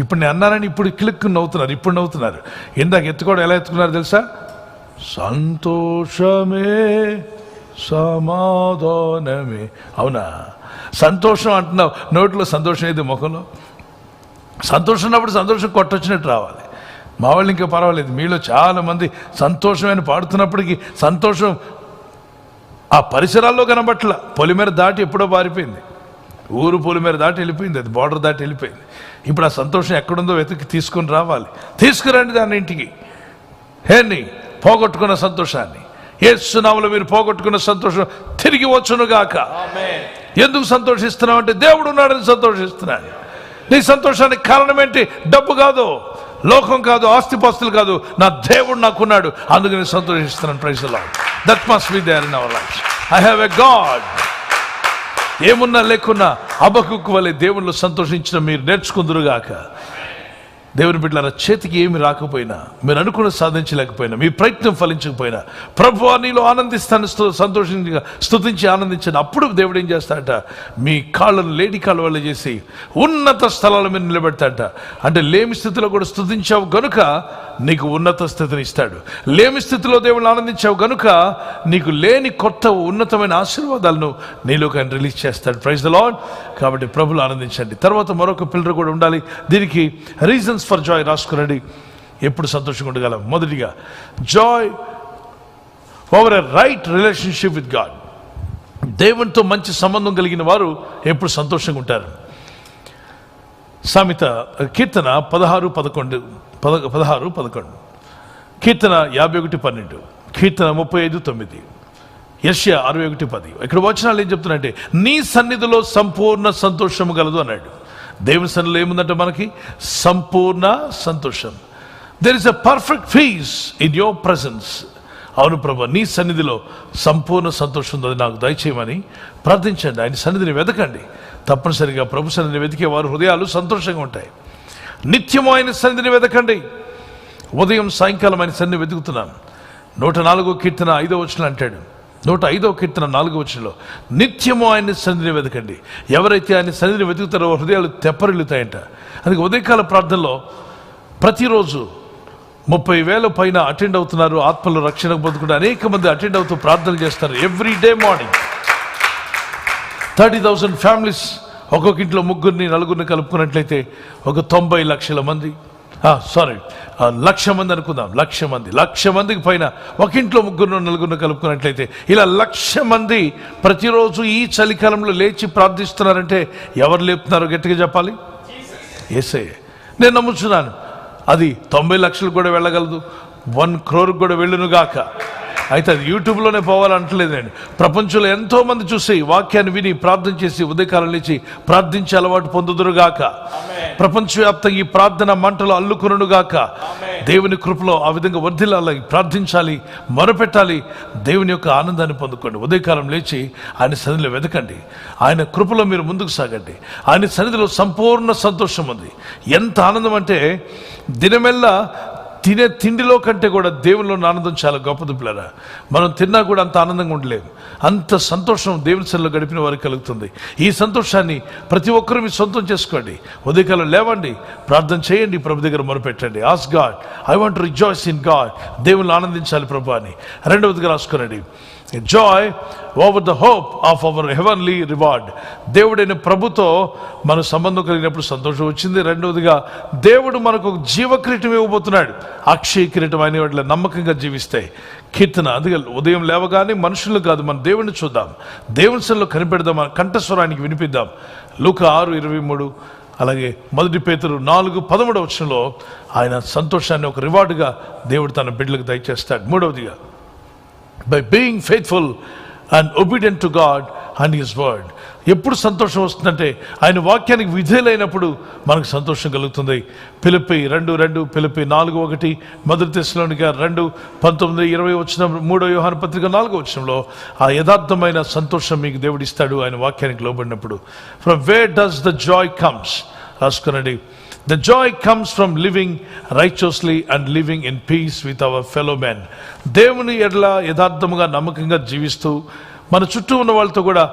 ఇప్పుడు నేను అన్నానని ఇప్పుడు క్లిక్ నవ్వుతున్నారు, ఇప్పుడు నవ్వుతున్నారు. ఇందాక ఎత్తుకోవడం ఎలా ఎత్తుకున్నారు తెలుసా? సంతోషమే సమాధానమే. అవునా? సంతోషం అంటున్నావు, నోట్లో సంతోషం అయితే ముఖంలో సంతోషం ఉన్నప్పుడు సంతోషం కొట్టొచ్చినట్టు రావాలి. మా వాళ్ళు ఇంకా పర్వాలేదు, మీలో చాలామంది సంతోషమైన పాడుతున్నప్పటికీ సంతోషం ఆ పరిసరాల్లో కనబట్ల. పొలిమేర దాటి ఎప్పుడో పారిపోయింది, ఊరు పొలిమేర దాటి వెళ్ళిపోయింది, అది బార్డర్ దాటి వెళ్ళిపోయింది. ఇప్పుడు ఆ సంతోషం ఎక్కడుందో వెతికి తీసుకొని రావాలి. తీసుకురండి దాన్ని ఇంటికి. హేని పోగొట్టుకున్న సంతోషాన్ని, యేసు నామములో మీరు పోగొట్టుకున్న సంతోషం తిరిగి వచ్చునుగాక. ఎందుకు సంతోషిస్తున్నావు అంటే దేవుడు ఉన్నాడని సంతోషిస్తున్నాను. నీ సంతోషానికి కారణం ఏంటి? డబ్బు కాదు, లోకం కాదు, ఆస్తిపాస్తులు కాదు, నా దేవుడు నాకున్నాడు, అందుకు నేను సంతోషిస్తున్నాను. Praise the lord. That must be there in our life. I have a God. ఏమున్నా లేకున్నా హబక్కూకు వలె దేవుళ్ళు సంతోషించిన మీరు నేర్చుకుందురుగాక. దేవుని బిడ్డలారా, చేతికి ఏమి రాకపోయినా, మీరు అనుకున్న సాధించలేకపోయినా, మీ ప్రయత్నం ఫలించకపోయినా, ప్రభువా నీలో ఆనందిస్తాను, సంతోషంగా స్తుతించి ఆనందించండి. అప్పుడు దేవుడు ఏం చేస్తాడట? మీ కాళ్ళను లేడి కాళ్ళ వల్ల చేసి ఉన్నత స్థలాల మీద నిలబెడతాడట. అంటే లేమి స్థితిలో కూడా స్తుతించావు గనుక నీకు ఉన్నత స్థితిని ఇస్తాడు. లేమి స్థితిలో దేవుళ్ళు ఆనందించావు గనుక నీకు లేని కొత్త ఉన్నతమైన ఆశీర్వాదాలను నీలోకి ఆయన రిలీజ్ చేస్తాడు. Praise the lord. కాబట్టి ప్రభువులు ఆనందించండి. తర్వాత మరొక పిల్లర్ కూడా ఉండాలి. దీనికి రీజన్స్ ఫర్ జాయ్ రాసుకురండి. ఎప్పుడు సంతోషంగా ఉండగలం? మొదటిగా, Joy over a right relationship with God. దేవునితో మంచి సంబంధం కలిగిన వారు ఎప్పుడు సంతోషంగా ఉంటారు. సామెత కీర్తన 16:11, కీర్తన 51:12, కీర్తన 35:9, యెషయా 61:10. ఇక్కడ వచనాలు ఏం చెప్తున్నాయంటే, నీ సన్నిధిలో సంపూర్ణ సంతోషము గలదు అన్నాడు. దేవుని సన్నిధిలో ఏముందంటే మనకి సంపూర్ణ సంతోషం. There is a perfect peace in your presence. అవును ప్రభు, నీ సన్నిధిలో సంపూర్ణ సంతోషం ఉంది, నాకు దయచేయమని ప్రార్థించండి. ఆయన సన్నిధిని వెతకండి. తప్పనిసరిగా ప్రభు సన్నిధిని వెతికే వారు హృదయాలు సంతోషంగా ఉంటాయి. నిత్యము ఆయన సన్నిధిని వెతకండి. ఉదయం సాయంకాలం ఆయన సన్నిధిని వెతుకుతున్నాను. 104వ కీర్తన 5వ వచనం అంటాడు, 105వ కీర్తన 4వ వచనంలో, నిత్యము ఆయన సన్నిధిని వెతకండి. ఎవరైతే ఆయన సన్నిధిని వెతుకుతారో హృదయాలు తెప్పరిల్లుతాయంట. అందుకే ఉదయకాల ప్రార్థనలో ప్రతిరోజు 30,000 పైన అటెండ్ అవుతున్నారు. ఆత్మలు రక్షణ పొందుకుంటే అనేక మంది అటెండ్ అవుతూ ప్రార్థనలు చేస్తారు. ఎవ్రీ డే మార్నింగ్ 30,000 ఫ్యామిలీస్, ఒక్కొక్క ఇంట్లో 3 4 కలుపుకున్నట్లయితే ఒక 90 లక్షల మంది, 1,00,000 మంది అనుకుందాం. 1,00,000 మందికి పైన ఒక ఇంట్లో 3 4 కలుపుకున్నట్లయితే ఇలా 1,00,000 మంది ప్రతిరోజు ఈ చలికాలంలో లేచి ప్రార్థిస్తున్నారంటే ఎవరు లేపుతున్నారో గట్టిగా చెప్పాలి? యేసయ్య. నేను నమ్ముచున్నాను అది 90 లక్షలకు కూడా వెళ్ళగలదు, 1 crore కూడా వెళ్ళునుగాక. అయితే అది యూట్యూబ్లోనే పోవాలంటలేదు నేను. ప్రపంచంలో ఎంతో మంది చూసి వాక్యాన్ని విని ప్రార్థన చేసి ఉదయకాలం లేచి ప్రార్థించే అలవాటు పొందుదురుగాక. ప్రపంచవ్యాప్తంగా ఈ ప్రార్థన మంటలు అల్లుకునుగాక. దేవుని కృపలో ఆ విధంగా వర్ధిల్లాలి, ప్రార్థించాలి, మొరపెట్టాలి, దేవుని యొక్క ఆనందాన్ని పొందుకోండి. ఉదయకాలం లేచి ఆయన సన్నిధిలో వెతకండి. ఆయన కృపలో మీరు ముందుకు సాగండి. ఆయన సన్నిధిలో సంపూర్ణ సంతోషం ఉంది. ఎంత ఆనందం అంటే దినమెల్లా తినే తిండిలో కంటే కూడా దేవునిలో ఆనందం చాలా గొప్పది పిల్లరా. మనం తిన్నా కూడా అంత ఆనందంగా ఉండలేము. అంత సంతోషం దేవుని సన్నిధిలో గడిపిన వారికి కలుగుతుంది. ఈ సంతోషాన్ని ప్రతి ఒక్కరూ మీరు సొంతం చేసుకోండి. ఉదయకాలం లేవండి, ప్రార్థన చేయండి, ప్రభు దగ్గర మొరపెట్టండి. Ask God, I want to rejoice in God. దేవుని ఆనందించాలి ప్రభు అని. రెండవదిగా రాసుకోనండి, joy over the hope of our heavenly reward. దేవుడైన ప్రభుతో మన సంబంధం కలిగినప్పుడు సంతోషం వచ్చింది. రెండవదిగా, దేవుడు మనకు ఒక జీవకిరీటం ఇవ్వబోతున్నాడు. అక్షయ కిరీటం అయిన వాటిలో నమ్మకంగా జీవిస్తాయి. కీర్తన, అందుకే ఉదయం లేవగానే మనుషులు కాదు, మన దేవుడిని చూద్దాం, దేవుని సన్నిధిలో కనిపెడదాం, మన కంఠస్వరానికి వినిపిద్దాం. లూకా 6:23, అలాగే 1 పేతురు 4:13 వచనంలో ఆయన సంతోషాన్ని ఒక రివార్డుగా దేవుడు తన బిడ్డలకు దయచేస్తాడు. మూడవదిగా, by being faithful and obedient to God and His word. ఎప్పుడు సంతోషం వస్తుందంటే ఆయన వాక్యానికి విధేయులైనప్పుడు మనకు సంతోషం కలుగుతుంది. ఫిలిప్పీ 2:2, ఫిలిప్పీ 4:1, మొదటి తెస్సలోనిక 2:19-20 వచ్చిన 3వ యోహాను పత్రిక 4వ వచనంలో ఆ యథార్థమైన సంతోషం మీకు దేవుడు ఇస్తాడు ఆయన వాక్యానికి లోబడినప్పుడు. From where does the joy comes, రాసుకునండి. The joy comes from living righteously and living in peace with our fellow men. దేవుని ఎడల యథార్థముగా నమ్మకంగా జీవిస్తూ మన చుట్టూ ఉన్న వాళ్ళతో కూడా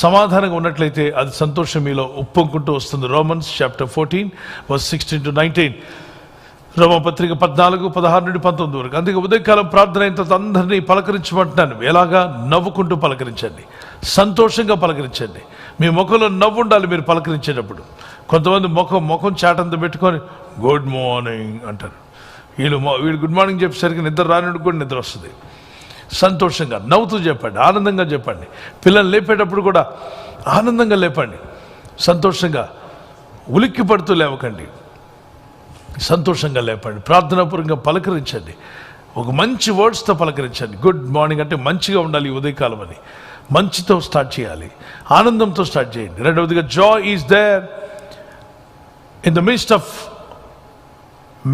సమాధానంగా ఉన్నట్లయితే అది సంతోషం మీలో ఉప్పొంగుకుంటూ వస్తుంది. రోమన్స్ చాప్టర్ 14:16-19, రోమపత్రిక 14:16-19 వరకు. అందుకే ఉదయకాలం ప్రార్థన అయిన తర్వాత అందరినీ పలకరించమంటున్నాను. ఎలాగా? నవ్వుకుంటూ పలకరించండి, సంతోషంగా పలకరించండి. మీ ముఖంలో నవ్వు ఉండాలి మీరు పలకరించేటప్పుడు. కొంతమంది ముఖం చాటంతా పెట్టుకొని గుడ్ మార్నింగ్ అంటారు. వీళ్ళు గుడ్ మార్నింగ్ చెప్పేసరికి నిద్ర రానివాడికి కూడా నిద్ర వస్తుంది. సంతోషంగా నవ్వుతూ చెప్పండి, ఆనందంగా చెప్పండి. పిల్లలు లేపేటప్పుడు కూడా ఆనందంగా లేపండి, సంతోషంగా ఉలిక్కి పడుతూ లేవకండి, సంతోషంగా లేపండి. ప్రార్థనాపూర్వకంగా పలకరించండి, ఒక మంచి వర్డ్స్తో పలకరించండి. గుడ్ మార్నింగ్ అంటే మంచిగా ఉండాలి ఈ ఉదయకాలం అని, మంచితో స్టార్ట్ చేయాలి, ఆనందంతో స్టార్ట్ చేయండి. రెండవదిగా joy is there in the midst of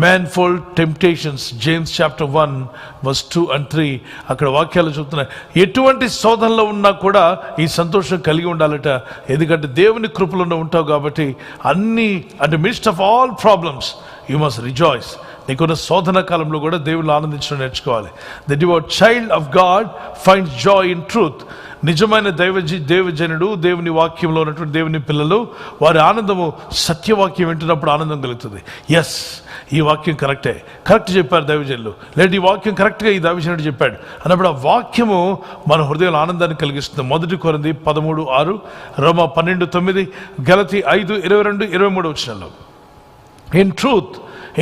manifold temptations. James chapter 1:2-3 అక్కడ వాక్యాలు చెప్తున్నాయి. ఎటువంటి శోధనలో ఉన్నా కూడా ఈ సంతోషం కలిగి ఉండాలట. ఎందుకంటే దేవుని కృపలో ఉంటావు కాబట్టి అన్ని అంటే midst of all problems you must rejoice. నీకున్న శోధన కాలంలో కూడా దేవుని ఆనందించడం నేర్చుకోవాలి. The devout child of God finds joy in truth. నిజమైన దేవజనుడు, దేవుని వాక్యంలో ఉన్నటువంటి దేవుని పిల్లలు, వారి ఆనందము సత్యవాక్యం వింటున్నప్పుడు ఆనందం కలుగుతుంది. ఎస్, ఈ వాక్యం కరెక్ట్ చెప్పారు దైవజనులు, లేదా ఈ వాక్యం కరెక్ట్గా ఈ దైవజనుడు చెప్పాడు అన్నప్పుడు ఆ వాక్యము మన హృదయంలో ఆనందాన్ని కలిగిస్తుంది. 1 కొరింథీ 13:6, రోమా 12:9, గలతీ 5:22-23 వచనాల్లో. In truth,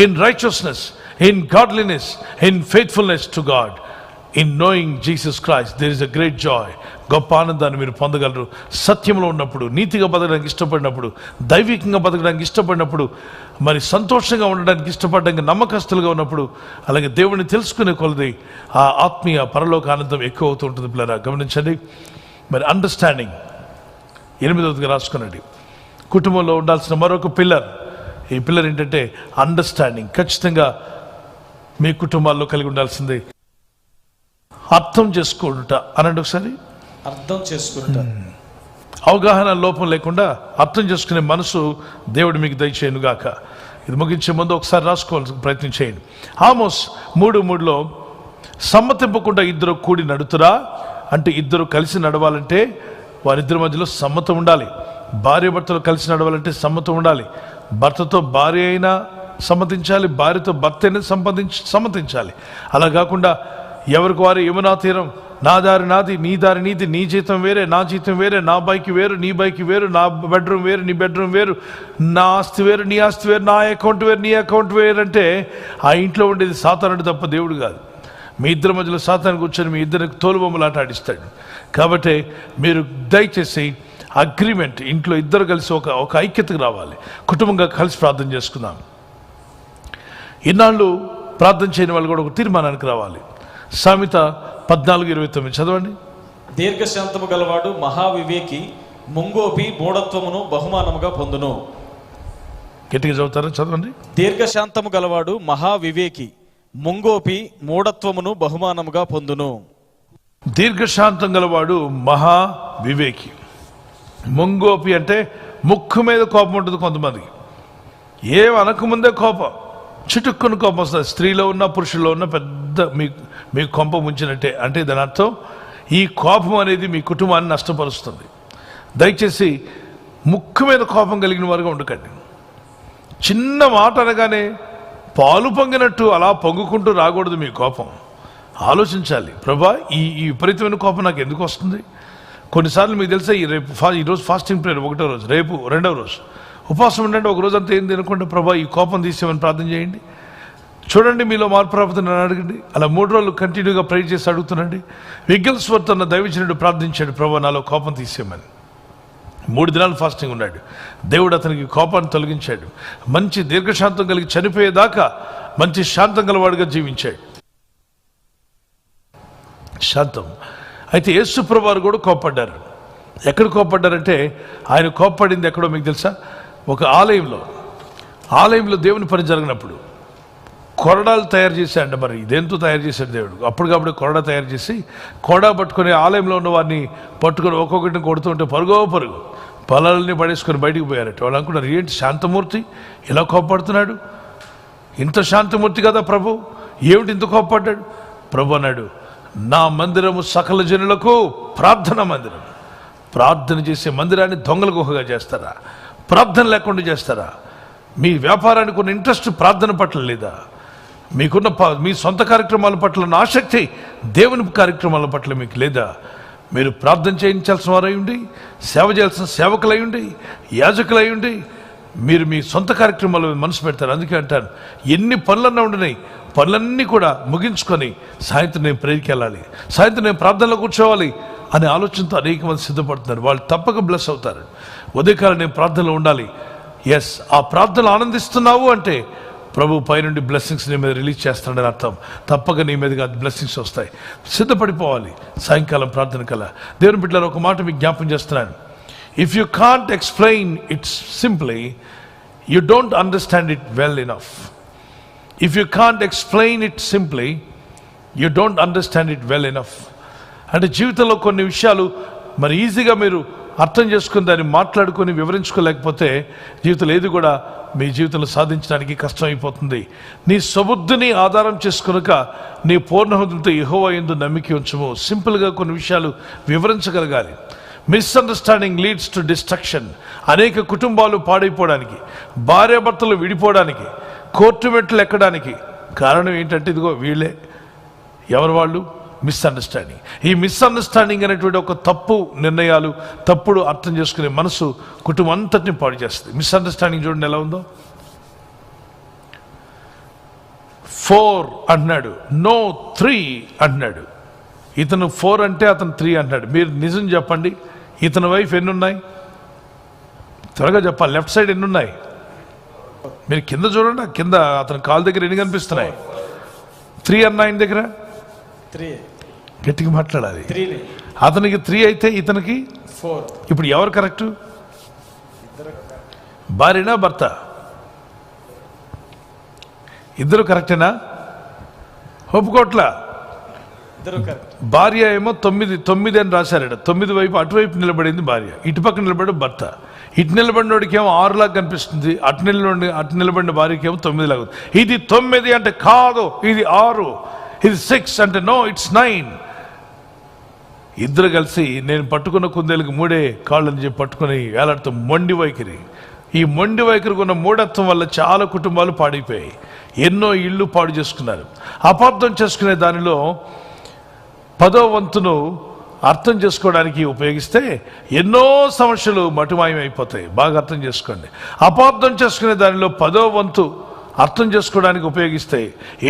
in righteousness, in godliness, in faithfulness to God, in knowing Jesus Christ there is a great joy. గొప్ప ఆనందాన్ని మీరు పొందగలరు సత్యంలో ఉన్నప్పుడు, నీతిగా బతకడానికి ఇష్టపడినప్పుడు, దైవికంగా బతకడానికి ఇష్టపడినప్పుడు, మరి సంతోషంగా ఉండడానికి ఇష్టపడడానికి నమ్మకస్తులుగా ఉన్నప్పుడు, అలాగే దేవుడిని తెలుసుకునే కొలది ఆ ఆత్మీయ పరలోక ఆనందం ఎక్కువ అవుతూ ఉంటుంది. పిల్లరా గమనించండి. మరి అండర్స్టాండింగ్ 8వదిగా రాసుకునండి. కుటుంబంలో ఉండాల్సిన మరొక పిల్లర్, ఈ పిల్లర్ ఏంటంటే అండర్స్టాండింగ్. ఖచ్చితంగా మీ కుటుంబాల్లో కలిగి ఉండాల్సింది అర్థం చేసుకుంట అనండి. ఒకసారి అర్థం చేసుకుంటా. అవగాహన లోపం లేకుండా అర్థం చేసుకునే మనసు దేవుడు మీకు దయచేయనుగాక. ఇది ముగించే ముందు ఒకసారి రాసుకోవాల్సిన ప్రయత్నం చేయండి. ఆమోస్ 3:3లో సమ్మతింపకుండా ఇద్దరు కూడి నడుతురా అంటే, ఇద్దరు కలిసి నడవాలంటే వారిద్దరి మధ్యలో సమ్మతం ఉండాలి. భార్య భర్తలు కలిసి నడవాలంటే సమ్మతం ఉండాలి. భర్తతో భార్య అయినా సమ్మతించాలి, భార్యతో భర్త అయినా సమ్మతించాలి. అలా కాకుండా ఎవరికి వారు యమునా తీరం, నా దారి నాది, నీ దారి నీది, నీ జీతం వేరే, నా జీతం వేరే, నా బైక్ వేరు, నీ బైక్ వేరు, నా బెడ్రూమ్ వేరు, నీ బెడ్రూమ్ వేరు, నా ఆస్తి వేరు, నీ ఆస్తి వేరు, నా అకౌంట్ వేరు, నీ అకౌంట్ వేరు అంటే ఆ ఇంట్లో ఉండేది సాతానుడు తప్ప దేవుడు కాదు. మీ ఇద్దరి మధ్యలో సాతాను కూర్చొని మీ ఇద్దరికి తోలుబొమ్మలాట ఆడిస్తాడు. కాబట్టి మీరు దయచేసి అగ్రిమెంట్, ఇంట్లో ఇద్దరు కలిసి ఒక ఐక్యతకు రావాలి. కుటుంబంగా కలిసి ప్రార్థన చేసుకుందాం. ఇన్నాళ్ళు ప్రార్థన చేయని వాళ్ళు కూడా ఒక తీర్మానానికి రావాలి. సామెత 14:29 చదవండి. దీర్ఘశాంతము గలవాడు మహావివేకి, ముంగోపి మూఢత్వమును బహుమానముగా పొందును. గట్టిగా చదువుతారా? చదవండి. దీర్ఘశాంతము గలవాడు మహావివేకి, ముంగోపి మూఢత్వమును బహుమానముగా పొందును. దీర్ఘశాంతం గలవాడు మహా వివేకి. ముంగోపి అంటే ముక్కు మీద కోపం ఉంటుంది కొంతమందికి. ఏం అనకముందే కోపం, చిటుక్కుని కోపం వస్తుంది. స్త్రీలో ఉన్న పురుషుల్లో ఉన్న పెద్ద మీకు కొంప ముంచినట్టే. అంటే దాని అర్థం ఈ కోపం అనేది మీ కుటుంబాన్ని నష్టపరుస్తుంది. దయచేసి ముక్కు మీద కోపం కలిగిన వారుగా ఉండకండి. చిన్న మాట అనగానే పాలు పొంగినట్టు అలా పొంగుకుంటూ రాకూడదు మీ కోపం. ఆలోచించాలి, ప్రభా ఈ విపరీతమైన కోపం నాకు ఎందుకు వస్తుంది? కొన్నిసార్లు మీకు తెలుసా, ఈరోజు ఫాస్టింగ్ ప్రేయర్ 1వ రోజు, రేపు 2వ రోజు ఉపవాసం ఉండండి. ఒక రోజు అంతా ఏం తినకుండా ప్రభా ఈ కోపం తీసేమని ప్రార్థన చేయండి. చూడండి మీలో మార్పు రాకపోతే అడగండి. అలా 3 రోజులు కంటిన్యూగా ప్రే చేసి అడుగుతున్నాండి. విగ్గల్స్వర్త్ అన్న దైవజనుడు ప్రార్థించాడు, ప్రభా నాలో కోపం తీసేయమని. 3 దినాలు ఫాస్టింగ్ ఉన్నాడు. దేవుడు అతనికి కోపాన్ని తొలగించాడు. మంచి దీర్ఘశాంతం కలిగి చనిపోయేదాకా మంచి శాంతం గలవాడుగా జీవించాడు. శాంతం. అయితే యేసు ప్రభువారు కూడా కోపడ్డారు. ఎక్కడ కోప్పడ్డారంటే, ఆయన కోప్పడింది ఎక్కడో మీకు తెలుసా? ఒక ఆలయంలో దేవుని పని జరిగినప్పుడు కొరడాలు తయారు చేశాడు. మరి ఇదేంతో తయారు చేశాడు దేవుడు? అప్పటికప్పుడు కొరడా తయారు చేసి కొరడా పట్టుకొని ఆలయంలో ఉన్న వారిని పట్టుకొని ఒక్కొక్కటిని కొడుతుంటే పరుగు పొలాలని పడేసుకొని బయటికి పోయారట. వాళ్ళు అనుకున్నారు, ఏంటి శాంతమూర్తి ఇలా కోప్పడుతున్నాడు, ఇంత శాంతమూర్తి కదా ప్రభు, ఏమిటి ఇంత కోప్పడ్డాడు? ప్రభు అన్నాడు, నా మందిరము సకల జనులకు ప్రార్థన మందిరం. ప్రార్థన చేసే మందిరాన్ని దొంగల గుహగా చేస్తారా? ప్రార్థన లేకుండా చేస్తారా? మీ వ్యాపారానికి ఉన్న ఇంట్రెస్ట్ ప్రార్థన పట్ల లేదా? మీకున్న మీ సొంత కార్యక్రమాల పట్ల ఉన్న ఆసక్తి దేవుని కార్యక్రమాల పట్ల మీకు లేదా? మీరు ప్రార్థన చేయించాల్సిన వారై ఉండి, సేవ చేయాల్సిన సేవకులై ఉండి, యాజకులై ఉండి, మీరు మీ సొంత కార్యక్రమాలు మనసు పెడతారు. అందుకే అంటాను, ఎన్ని పనులన్నా ఉండినాయి, పనులన్నీ కూడా ముగించుకొని సాయంత్రం నేను ప్రేయర్కి వెళ్ళాలి, సాయంత్రం నేను ప్రార్థనలో కూర్చోవాలి అనే ఆలోచనతో అనేక మంది సిద్ధపడుతున్నారు. వాళ్ళు తప్పక బ్లెస్ అవుతారు. ఉదయకాలం నేను ప్రార్థనలో ఉండాలి. ఎస్, ఆ ప్రార్థనలు ఆనందిస్తున్నావు అంటే ప్రభు పైనుండి బ్లెస్సింగ్స్ నీ మీద రిలీజ్ చేస్తాడని అర్థం. తప్పక నీ మీదుగా బ్లెస్సింగ్స్ వస్తాయి. సిద్ధపడిపోవాలి సాయంకాలం ప్రార్థన కల్లా. దేవుని బిడ్డలారా, ఒక మాట మీకు జ్ఞాపం చేస్తున్నాను. If you can't explain it simply, you don't understand it well enough. If you can't explain it simply, you don't understand it well enough. అంటే జీవితంలో కొన్ని విషయాలు మరి ఈజీగా మీరు అర్థం చేసుకుని దాన్ని మాట్లాడుకొని వివరించుకోలేకపోతే జీవితంలో ఏది కూడా మీ జీవితంలో సాధించడానికి కష్టం అయిపోతుంది. నీ సబుద్ధిని ఆధారం చేసుకునక నీ పూర్ణ హృదయంతో యెహోవా యందు నమ్మిక ఉంచుము. సింపుల్గా కొన్ని విషయాలు వివరించగలగాలి. Misunderstanding leads to destruction. అనేక కుటుంబాలు పాడైపోవడానికి, భార్యాభర్తలు విడిపోవడానికి, కోర్టు మెట్లు ఎక్కడానికి కారణం ఏంటంటే ఇదిగో వీళ్ళే. ఎవరు వాళ్ళు? మిస్అండర్స్టాండింగ్. ఈ మిస్అండర్స్టాండింగ్ అనేటువంటి ఒక తప్పు నిర్ణయాలు, తప్పుడు అర్థం చేసుకునే మనసు కుటుంబం అంతటిని పాడు చేస్తుంది. మిస్అండర్స్టాండింగ్ చూడండి ఎలా ఉందో. 4 అంటున్నాడు, నో 3 అంటున్నాడు. ఇతను 4 అంటే అతను 3 అంటున్నాడు. మీరు నిజం చెప్పండి, ఇతని వైఫ్ ఎన్నున్నాయి? త్వరగా చెప్పాలి. లెఫ్ట్ సైడ్ ఎన్నున్నాయి? మీరు కింద చూడండి, కింద అతని కాలు దగ్గర ఎన్ని కనిపిస్తున్నాయి? 3 అన్న ఆయన దగ్గర 3. గట్టిగా మాట్లాడాలి. అతనికి 3 అయితే ఇతనికి 4. ఇప్పుడు ఎవరు కరెక్ట్? భార్యనా భర్త? ఇద్దరు కరెక్టేనా? ఒప్పుకోట్లా. భార్య ఏమో 9 అని రాశారట. 9 వైపు అటువైపు నిలబడింది భార్య, ఇటుపక్క నిలబడి భర్త. ఇటు నిలబడినోడికి ఏమో 6 లాగా కనిపిస్తుంది, అటు నిలబడిన భార్యకి ఏమో 9 లాగా. ఇది 9 అంటే కాదు, ఇది 6, ఇది 6 అంటే నో, ఇట్స్ 9. ఇద్దరు కలిసి నేను పట్టుకున్న కుందేలకు 3 కాళ్ళని చెప్పి పట్టుకుని వేలాడుతూ మొండి వైఖరి. ఈ మొండి వైఖరికి ఉన్న మూఢత్వం వల్ల చాలా కుటుంబాలు పాడైపోయాయి. ఎన్నో ఇళ్ళు పాడు చేసుకున్నారు. అపార్థం చేసుకునే దానిలో 10వ వంతును అర్థం చేసుకోవడానికి ఉపయోగిస్తే ఎన్నో సమస్యలు మటుమాయం అయిపోతాయి. బాగా అర్థం చేసుకోండి. అపార్థం చేసుకునే దానిలో 10వ వంతు అర్థం చేసుకోవడానికి ఉపయోగిస్తే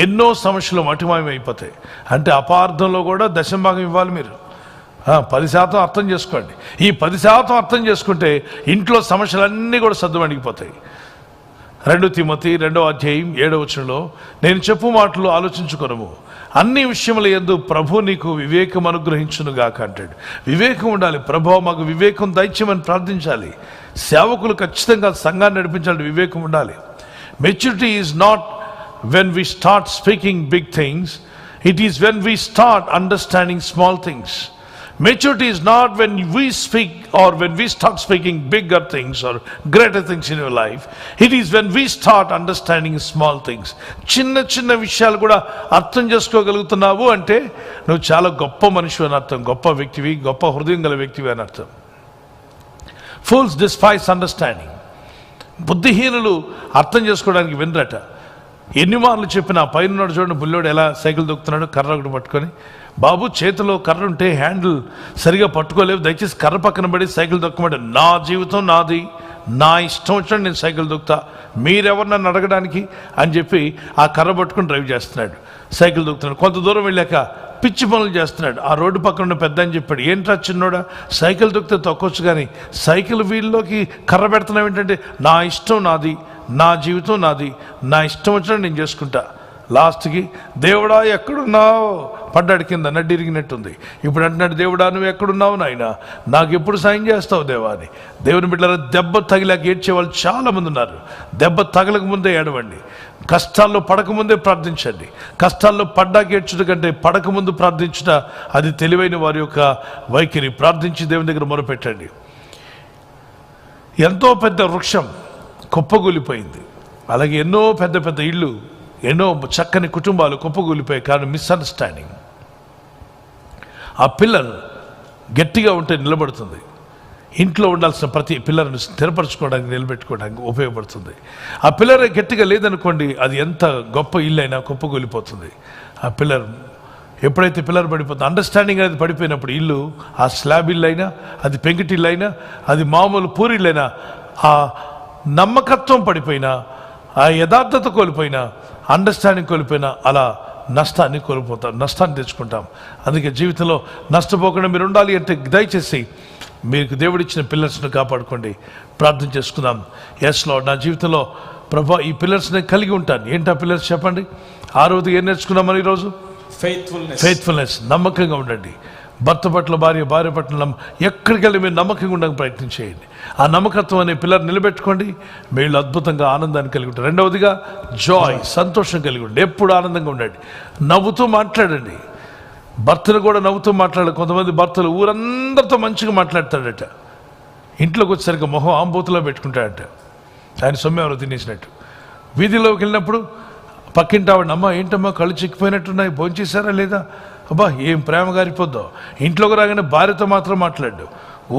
ఎన్నో సమస్యలు మటుమాయం అయిపోతాయి. అంటే అపార్థంలో కూడా దశంభాగం ఇవ్వాలి మీరు. 10% అర్థం చేసుకోండి. ఈ 10% అర్థం చేసుకుంటే ఇంట్లో సమస్యలన్నీ కూడా సద్దుమణిగిపోతాయి. 2 తిమోతి 2వ అధ్యాయం 7వ వచనంలో, నేను చెప్పు మాటలు ఆలోచించుకొనుము, అన్ని విషయముల యందు ప్రభు నీకు వివేకం అనుగ్రహించునుగాక అంటాడు. వివేకం ఉండాలి. ప్రభు మాకు వివేకం దయచేయమని ప్రార్థించాలి. సేవకులు ఖచ్చితంగా సంఘాన్ని నడిపించాలి. వివేకం ఉండాలి. Maturity is not when we start speaking big things, it is when we start understanding small things. Maturity is not when we speak or when we start speaking bigger things or greater things in your life. It is when we start understanding small things. చిన్న విషయాలు కూడా అర్థం చేసుకోగలుగుతున్నావు అంటే నువ్వు చాలా గొప్ప మనిషి అని అర్థం, గొప్ప వ్యక్తివి, గొప్ప హృదయం గల వ్యక్తివి అని అర్థం. Fools despise understanding. బుద్ధిహీనులు అర్థం చేసుకోవడానికి వినరట. ఎన్ని మార్లు చెప్పినా పైన చూడండి, బుల్లోడు ఎలా సైకిల్ దొక్కుతున్నాడు, కర్ర ఒకటి పట్టుకొని. బాబు, చేతిలో కర్ర ఉంటే హ్యాండిల్ సరిగా పట్టుకోలేవు, దయచేసి కర్ర పక్కన పడి సైకిల్ దొక్కమంటే, నా జీవితం నాది, నా ఇష్టం వచ్చినట్టు నేను సైకిల్ దొక్కుతా, మీరెవరు నన్ను అడగడానికి అని చెప్పి ఆ కర్ర పట్టుకుని డ్రైవ్ చేస్తున్నాడు, సైకిల్ దొక్కుతున్నాడు. కొంత దూరం వెళ్ళాక పిచ్చి పనులు చేస్తున్నాడు. ఆ రోడ్డు పక్కన ఉన్న పెద్ద అని చెప్పాడు, ఏంట్రా చిన్నోడా, సైకిల్ దొక్కితే తొక్కొచ్చు కానీ సైకిల్ వీల్లోకి కర్ర పెడుతున్నావు ఏంటంటే, నా ఇష్టం నాది, నా జీవితం నాది, నా ఇష్టం వచ్చినట్టు నేను చేసుకుంటా. లాస్ట్కి దేవుడా ఎక్కడున్నావు పడ్డాడు, కింద నడ్డి ఇరిగినట్టుంది. ఇప్పుడు అంటున్నాడు, దేవుడా నువ్వు ఎక్కడున్నావు నాయన, నాకు ఎప్పుడు సాయం చేస్తావు దేవా అని. దేవుని బిడ్డలారా, దెబ్బ తగిలాక ఏడ్చే వాళ్ళు చాలామంది ఉన్నారు. దెబ్బ తగలక ముందే ఏడవండి, కష్టాల్లో పడకముందే ప్రార్థించండి. కష్టాల్లో పడ్డాక ఏడ్చుట కంటే పడకముందు ప్రార్థించుట అది తెలివైన వారి యొక్క వైఖరి. ప్రార్థించి దేవుని దగ్గర మొరపెట్టండి. ఎంతో పెద్ద వృక్షం కుప్పగూలిపోయింది, అలాగే ఎన్నో పెద్ద పెద్ద ఇళ్ళు, ఎన్నో చక్కని కుటుంబాలు కుప్పగూలిపోయాయి. కారణం మిస్అండర్స్టాండింగ్. ఆ పిల్లర్ గట్టిగా ఉంటే నిలబడుతుంది. ఇంట్లో ఉండాల్సిన ప్రతి పిల్లర్ని స్థిరపరచుకోవడానికి, నిలబెట్టుకోవడానికి ఉపయోగపడుతుంది. ఆ పిల్లర్ గట్టిగా లేదనుకోండి, అది ఎంత గొప్ప ఇల్లు అయినా కుప్పగూలిపోతుంది. ఆ పిల్లర్ ఎప్పుడైతే పిల్లర్ పడిపోతుంది, అండర్స్టాండింగ్ అనేది పడిపోయినప్పుడు ఇల్లు, ఆ స్లాబ్ ఇల్లు అయినా, అది పెంకిటిల్లు అయినా, అది మామూలు పూరిళ్ళైనా, ఆ నమ్మకత్వం పడిపోయినా, ఆ యథార్థత కోల్పోయినా, అండర్స్టాండింగ్ కోల్పోయినా అలా నష్టాన్ని కోల్పోతాం, నష్టాన్ని తెచ్చుకుంటాం. అందుకే జీవితంలో నష్టపోకుండా మీరు ఉండాలి అంటే దయచేసి మీకు దేవుడిచ్చిన పిల్లర్స్ని కాపాడుకోండి. ప్రార్థన చేసుకుందాం. ఎస్ లార్డ్, నా జీవితంలో ప్రభా ఈ పిల్లర్స్ని కలిగి ఉంటాను. ఏంటి ఆ పిల్లర్స్ చెప్పండి. 6వది ఏం నేర్చుకున్నామని ఈరోజు? ఫెయిత్ఫుల్నెస్. నమ్మకంగా ఉండండి. భర్త పట్ల భార్య, భార్య పట్ల ఎక్కడికి వెళ్ళి మీరు నమ్మకంగా ఉండడానికి ప్రయత్నం చేయండి. ఆ నమ్మకత్వం అనే పిల్లర్ నిలబెట్టుకోండి, మీరు అద్భుతంగా ఆనందాన్ని కలిగి ఉంటారు. 2వదిగా జాయ్, సంతోషం కలిగి ఉండండి. ఎప్పుడు ఆనందంగా ఉండండి, నవ్వుతూ మాట్లాడండి. భర్తను కూడా నవ్వుతూ మాట్లాడాలి. కొంతమంది భర్తలు ఊరందరితో మంచిగా మాట్లాడతాడట, ఇంట్లోకి వచ్చేసరికి మొహం ఆంబోతులో పెట్టుకుంటాడట, ఆయన సొమ్మె ఎవరో తినేసినట్టు. వీధిలోకి వెళ్ళినప్పుడు పక్కింటి ఆవిడ, అమ్మ ఏంటమ్మా కళ్ళు చిక్కిపోయినట్టున్నాయి, భోంచేశారా లేదా, అబ్బా ఏం ప్రేమ గారిపోద్దో. ఇంట్లోకి రాగానే భార్యతో మాత్రం మాట్లాడు.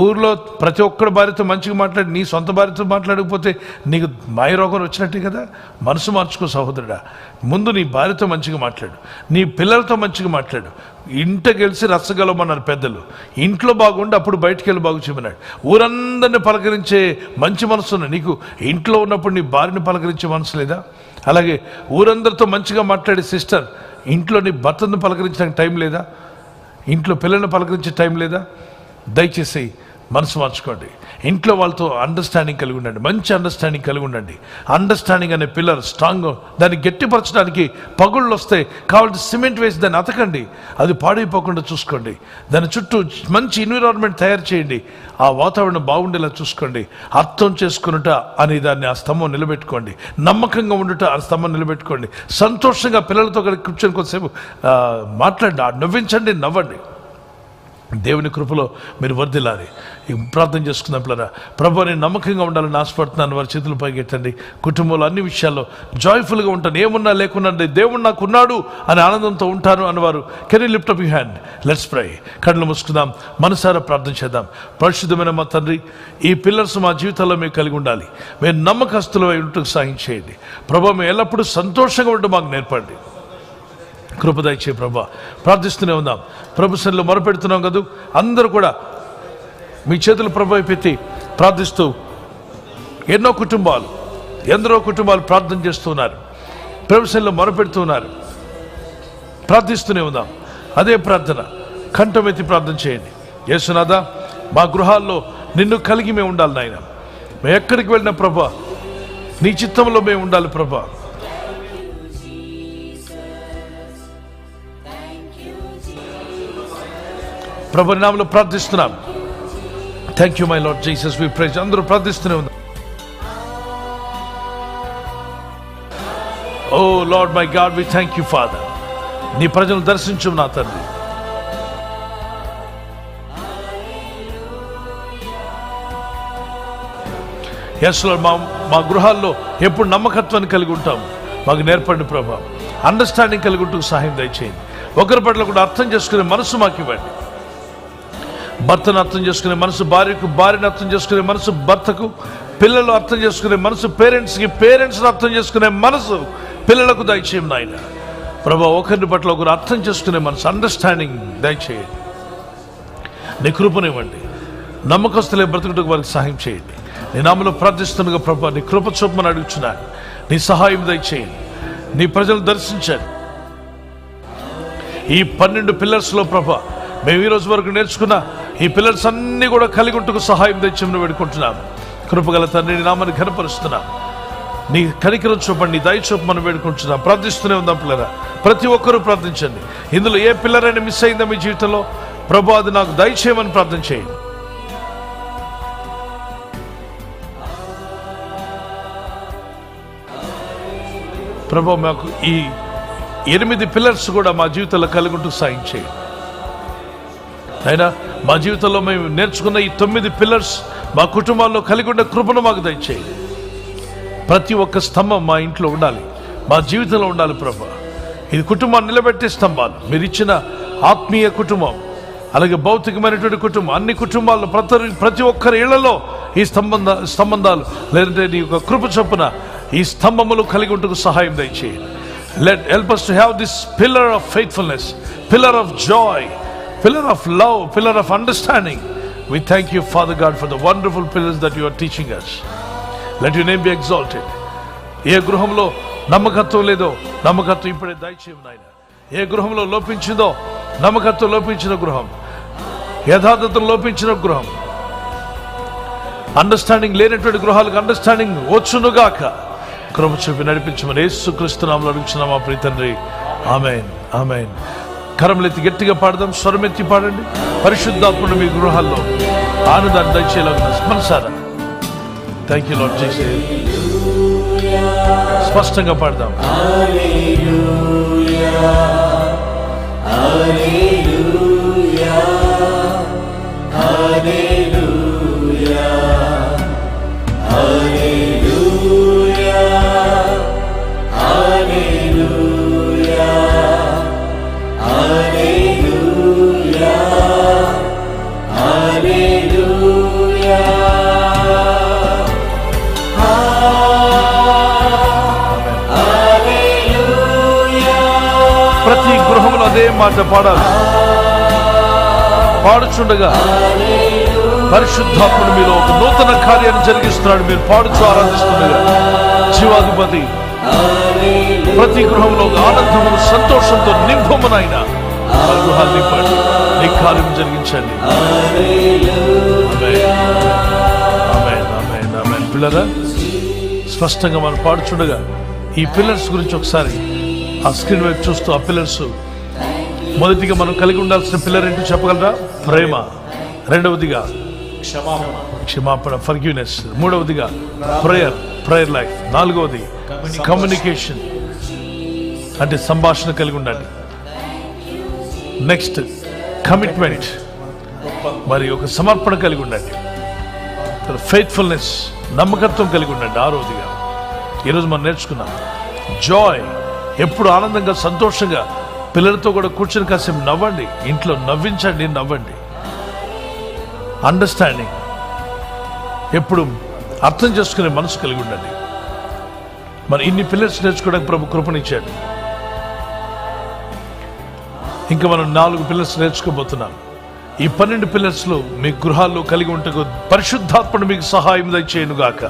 ఊర్లో ప్రతి ఒక్కడు భార్యతో మంచిగా మాట్లాడి, నీ సొంత భార్యతో మాట్లాడకపోతే నీకు మాయరోగం వచ్చినట్టే కదా. మనసు మార్చుకో సహోదరుడా. ముందు నీ భార్యతో మంచిగా మాట్లాడు, నీ పిల్లలతో మంచిగా మాట్లాడు. ఇంటికి గెలిచి రచ్చగలమన్నారు పెద్దలు. ఇంట్లో బాగుండి అప్పుడు బయటికి వెళ్ళి బాగు చేయమన్నాడు. ఊరందరిని పలకరించే మంచి మనసు నీకు ఇంట్లో ఉన్నప్పుడు నీ భార్యని పలకరించే మనసు లేదా? అలాగే ఊరందరితో మంచిగా మాట్లాడే సిస్టర్, ఇంట్లో నీ భర్తను పలకరించడానికి టైం లేదా? ఇంట్లో పిల్లల్ని పలకరించే టైం లేదా? దయచేసి మనసు మార్చుకోండి. ఇంట్లో వాళ్ళతో అండర్స్టాండింగ్ కలిగి ఉండండి, మంచి అండర్స్టాండింగ్ కలిగి ఉండండి. అండర్స్టాండింగ్ అనే పిల్లర్ స్ట్రాంగ్, దాన్ని గట్టిపరచడానికి పగుళ్ళు వస్తే కావాల్సిన సిమెంట్ వేసి దాన్ని అతకండి, అది పాడైపోకుండా చూసుకోండి. దాని చుట్టూ మంచి ఎన్విరాన్మెంట్ తయారు చేయండి, ఆ వాతావరణం బాగుండేలా చూసుకోండి. అర్థం చేసుకున్నట అనే దాన్ని ఆ స్తంభం నిలబెట్టుకోండి. నమ్మకంగా ఉండుట ఆ స్తంభం నిలబెట్టుకోండి. సంతోషంగా పిల్లలతో కూర్చొని కొద్దిసేపు మాట్లాడండి, నవ్వించండి, నవ్వండి. దేవుని కృపలో మీరు వర్ధిల్లాలి. ప్రార్థన చేసుకుందాం పిల్లరా. ప్రభు నేను నమ్మకంగా ఉండాలని ఆశపడుతున్నాను. వారి చేతులు పైకెట్టండి. కుటుంబంలో అన్ని విషయాల్లో జాయ్ఫుల్గా ఉంటాను, ఏమున్నా లేకున్నా దేవుడు నాకు ఉన్నాడు అనే ఆనందంతో ఉంటాను అన్నవారు can you lift up your hand? Let's pray. కళ్ళు మూసుకుందాం, మనసారా ప్రార్థన చేద్దాం. పరిశుద్ధమైన మా తండ్రి, ఈ పిల్లర్స్ మా జీవితాల్లో మేము కలిగి ఉండాలి. మేము నమ్మకస్తులు ఉంటూ సాయం చేయండి ప్రభు. మేము ఎల్లప్పుడూ సంతోషంగా ఉంటూ మాకు నేర్పండి. కృపదయచే ప్రభా. ప్రార్థిస్తూనే ఉందాం. ప్రభు సన్నిధిలో మొరపెడుతున్నాం కదా, అందరూ కూడా మీ చేతులు ప్రభు పెట్టి ప్రార్థిస్తూ ఎందరో కుటుంబాలు ప్రార్థన చేస్తున్నారు, ప్రభు సన్నిధిలో మొరపెడుతున్నారు. ప్రార్థిస్తూనే ఉందాం. అదే ప్రార్థన కంఠమెత్తి ప్రార్థన చేయండి. యేసునాథా, మా గృహాల్లో నిన్ను కలిగి మేము ఉండాలి నాయన. మేము ఎక్కడికి వెళ్ళిన ప్రభా నీ చిత్తంలో మేము ఉండాలి ప్రభా. ప్రభు నామములో ప్రార్థిస్తున్నాం. Thank you my Lord Jesus, we praise. అందరూ ప్రార్థిస్తూనే ఉన్నాం. O Lord my God, we thank you father. నీ ప్రజలను దర్శించు నా తండ్రి. ఎస్ లార్డ్, మా గృహాల్లో ఎప్పుడు నమ్మకత్వాన్ని కలిగి ఉంటాం మాకు నేర్పండి ప్రభా. అండర్స్టాండింగ్ కలిగి ఉంటూ సహాయం దయచేయండి. ఒకరి పట్ల కూడా అర్థం చేసుకునే మనసు మాకు ఇవ్వండి. భర్తను అర్థం చేసుకునే మనసు భార్యకు, భార్యను అర్థం చేసుకునే మనసు భర్తకు, పిల్లలు అర్థం చేసుకునే మనసు పేరెంట్స్కి, పేరెంట్స్ని అర్థం చేసుకునే మనసు పిల్లలకు దయచేయం నాయన ప్రభా. ఒకరిని పట్ల ఒకరు అర్థం చేసుకునే మనసు, అండర్స్టాండింగ్ దయచేయండి. నీ కృపనివ్వండి. నమ్మకస్తులే బ్రతుకుటకు వారికి సహాయం చేయండి. నీ నామములో ప్రార్థిస్తుండగా ప్రభా, నీ కృప చూపమని అడుగుచున్నాను. నీ సహాయం దయచేయండి. నీ ప్రజలు దర్శించండి. ఈ 12 పిల్లర్స్లో ప్రభా మేము ఈ రోజు వరకు నేర్చుకున్న ఈ పిల్లర్స్ అన్నీ కూడా కలిగి ఉంటూ సహాయం తెచ్చమని వేడుకుంటున్నాం. కృపగల తండ్రి, నీ నామాన్ని ఘనపరుస్తున్నాం. నీ కనికరం చూపండి, నీ దయ చూపు మనం వేడుకుంటున్నాం. ప్రార్థిస్తూనే ఉందాం పిల్లరా, ప్రతి ఒక్కరూ ప్రార్థించండి. ఇందులో ఏ పిల్లరైనా మిస్ అయిందా మీ జీవితంలో? ప్రభు అది నాకు దయచేయమని ప్రార్థన చేయండి. ప్రభు మాకు ఈ 8 పిల్లర్స్ కూడా మా జీవితంలో కలిగి ఉంటూ సాయం చేయండి. అయినా మా జీవితంలో మేము నేర్చుకున్న ఈ 9 పిల్లర్స్ మా కుటుంబాల్లో కలిగి ఉండే కృపను మాకు దయచేయండి. ప్రతి ఒక్క స్తంభం మా ఇంట్లో ఉండాలి, మా జీవితంలో ఉండాలి ప్రభు. ఇది కుటుంబాన్ని నిలబెట్టే స్తంభాలు. మీరు ఇచ్చిన ఆత్మీయ కుటుంబం, అలాగే భౌతికమైనటువంటి కుటుంబం, అన్ని కుటుంబాల్లో ప్రతి ఒక్కరి ఇళ్లలో ఈ సంబంధాలు లేదంటే నీ యొక్క కృప చొప్పున ఈ స్తంభములు కలిగి ఉంటూ సహాయం దయచేయండి. Help us to have this pillar of faithfulness, pillar of joy, pillar of love, pillar of understanding. We thank you, Father God, for the wonderful pillars that you are teaching us. Let your name be exalted. ఏ గృహంలో నమ్మకత్వం లేదో నమ్మకత్వం ఇప్పుడే దయచేయము నాయన. ఏ గృహంలో లోపించిందో నమ్మకత్వం లోపించిన గృహం, యథార్థత లోపించిన గృహం, అండర్స్టాండింగ్ లేనటువంటి గృహాలకు అండర్స్టాండింగ్ వచ్చునుగాక. కృప చూపి నడిపించమని యేసుక్రీస్తు నామములో అడుగుచున్నాం మా ప్రియ తండ్రి. ఆమేన్, ఆమేన్. కరములెత్తి గట్టిగా పాడదాం, స్వరమెత్తి పాడండి. పరిశుద్ధాత్ముడు మీ గృహాల్లో ఆనందాన్ని దయచేయలాగా మనసారా. Thank you lord Jesus. స్పష్టంగా పాడదాం. ప్రతి గృహంలో అదే మాట పాడాలి. పాడుచుండగా పరిశుద్ధాత్ముడు మీలో ఒక నూతన కార్యాన్ని జరిగిస్తున్నాడు. మీరు పాడుచు ఆరాధిస్తుండగా జీవాధిపతి ప్రతి గృహంలో ఒక ఆనందము సంతోషంతో నింపమునైనా ఆ గృహాన్ని నింపండి. నీ కార్యం జరిగించండి. పిల్లరా, స్పష్టంగా మనం పాడుచుండగా ఈ పిల్లర్స్ గురించి ఒకసారి ఆ స్క్రీన్ వైపు చూస్తూ, ఆ పిల్లర్స్ మొదటిగా మనం కలిగి ఉండాల్సిన పిల్లర్ ఏంటో చెప్పగలరా? ప్రేమ. రెండవదిగా క్షమాపణ, ఫర్గివ్నెస్. మూడవదిగా ప్రేయర్ లైఫ్. నాలుగవది కమ్యూనికేషన్, అంటే సంభాషణ కలిగి ఉండండి. నెక్స్ట్ కమిట్మెంట్, మరి ఒక సమర్పణ కలిగి ఉండండి. ఫెయిత్ఫుల్నెస్, నమ్మకత్వం కలిగి ఉండండి. ఆరోదిగా ఈరోజు మనం నేర్చుకున్నాం జాయ్, ఎప్పుడు ఆనందంగా సంతోషంగా పిల్లలతో కూడా కూర్చొని కాసేపు నవ్వండి, ఇంట్లో నవ్వించండి, నవ్వండి. అండర్స్టాండింగ్, ఎప్పుడు అర్థం చేసుకునే మనసు కలిగి ఉండండి. మరి ఇన్ని పిల్లర్స్ నేర్చుకోవడానికి ప్రభు కృపనిచ్చాడు. ఇంకా మనం 4 పిల్లర్స్ నేర్చుకోబోతున్నాం. ఈ 12 పిల్లర్స్లో మీ గృహాల్లో కలిగి ఉంటకు పరిశుద్ధాత్ముడు మీకు సహాయం దయచేయును గాక.